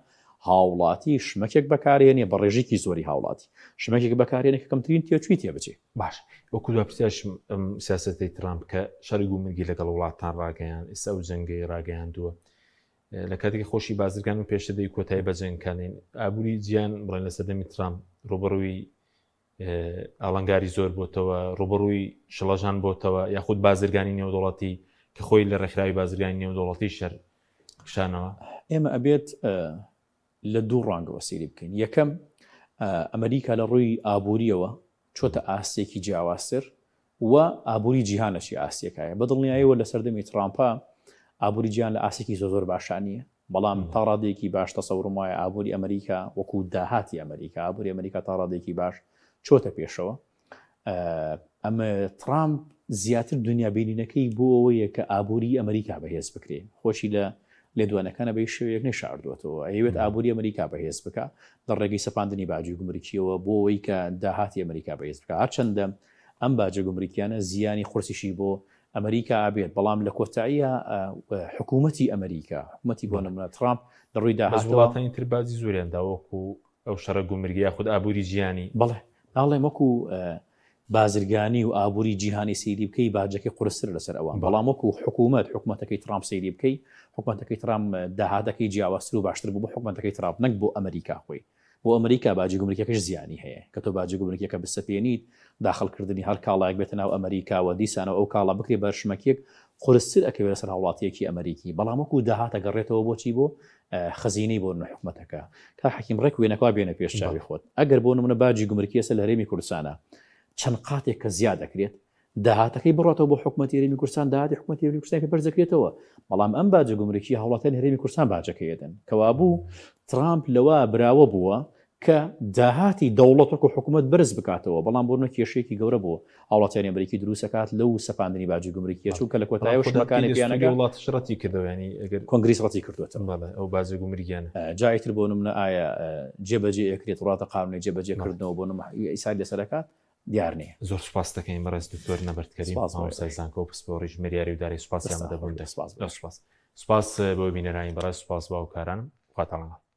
S2: هاوڵاتی شمەکێک بەکارێنێ بە ڕێژێکی زۆری هاوڵاتی شمەکێک بەکارێنێک کەمترین تێچوی تێ بچێ
S1: باش وەکو پرسیاشم ئەم سیاسەتی ترامپ کە شەڕی و مرگی لەگەڵ وڵاتان ڕاگەیان ئێستا و جەنگی ڕاگەیاندووە لە کاتێکی خۆشی بازرگان و پێشەدەی کۆتایی بەجەنگکانین ئابووری جیان بڵێن لە سەردەمی ترامپ ڕوبەڕووی ئاڵنگاری زۆر بۆتەوە ڕوبەڕووی شڵەژان بۆتەوە یاخود بازرگانی نێودوڵەتی کە خۆی لە ڕێکخراوی بازرگانی نێودوڵەتی شەر کشانەوە
S2: ئێمە ئەبێت لە دوو ڕانگەوە سیری بکەین یەکەم ئەمریکا لە ڕووی ئابوووریەوە چۆتە ئاسیەکی جیاوازتر و ئابووری جیهانەشی ئاسیەکایە بەدڵنیاییەوە لە سەردەمی ترامپا ئابووری گیان لە ئاسێکی زۆر باشانیە بەڵام تا ڕادێکی باش تەسەورم وایە ئابووری ئەمریکا وەکو داهاتی ئەمریکا ئابووری ئەمریکا تا ڕادێکی باش چۆتە پێشەوە ئەمە ترامپ زیاتر دنیا بینینەکەی بۆ ئەوەیە کە ئابووری ئەمریکا بەهێز بکرێ خۆشی لە لێدوانەکانە بە شێوەیەک نەشاردوێتەوە ئەوێت ئابووری ئەمریکا بەهێز بکە لە ڕێگەی سەپاندنی باجی گومرکیەوە بۆ ئەوەی کە داهاتی ئەمریکا بەهێز بکە هەرچەندە ئەم باجە گومرکیانە زیانی خورسیشی بۆ ئەمریکا ئابێت بەڵام لە کۆتاییە حکوومەتی ئەمریکا حکوومەتی بۆ نمونە ترامپ لە ڕووی
S1: داهاتوڵاتانی تر بازی زۆریاندا وەکو ئەو شەڕە گومرگی یاخود ئابووری جیهانی
S2: بەڵێ ناڵێ وەکو بازرگانی و ئابووری جیهانی سەیری بکەی باجەکەی قورستر لەسەر ئەوان بەڵام وەکو حکوومەتەکەی ترامپ سەیری بکەی حکوومەتەکەی ترامپ داهاتەکەی جیاوازتر و باشتر بوو بۆ حکوومەتەکەی ترامپ نەک بۆ ئەمریکا خۆی بۆ ئەمریکا باجی گومرکەکەش زیانی هەیە کە تۆ باجی گومرکەکە بسەپێنیت داخلکردنی هەر کاڵایەک بێتە ناو ئەمریکاوە دیسانە ئەو کاڵا بکرێ بەرشمەکێک قورستر ئەکەوێت لەسەر هاوڵاتیەکی ئەمریکی بەڵام وەکو داهاتە گەڕێتەوە بۆچی بۆ خەزینەی بۆ حکوومەتەکە کا حەکیم ڕێک وێنەکوا بێنە پێش چاوی خۆت ئەگەر بۆ نمونە باجی گومرکی ئێستا لە هەرێمی کوردستانە چەند قاتێک کە زیاد دەکرێت داهاتەکەی بڕاتەوە بۆ حکوومەتی هەرێمی کوردستان داهاتی حکوومەتی هەرێمی کوردستان پێ بەرزەکرێتەوە بەڵام ئەم باجە گومرکی هاوڵاتیان هەرێمی کوردستان باجەکەیەدەن کەوا بوو ترامپ لەوە براوە بووە کە داهاتی دەوڵەت وەکو حکوومەت بەرز بکاتەوە بەڵام بۆ کێشەیەکی گەورە بۆ هاوڵاتیانی ئەمریکی دروستەکات لەو سەپاندنی باجی گومرکیە چووکە لە کۆتایی شتەکانی پیانەکە
S1: وڵات شڕەتی کردوێنی ئەگەر
S2: کۆنگریس ڕەتی کردوێتە
S1: ئەو باجە گومرگیان
S2: جایتر بۆ نمونە ئایا جێبەجێ ئەکرێت وڵاتە قانونی جێبەجێکردنەوە بۆ ئیسای لەسەرەکات دیار نییە
S1: زۆر سپاس دەکەین بەڕێز دکتۆر نەبەردکەریم سایزانکە و پسپۆڕیش مریاری و داری سوپاسیان دەبوون
S2: سپاس
S1: سپاس بۆ بینەرانی بەڕێز سپاس باوکاران خواتەڵەنگە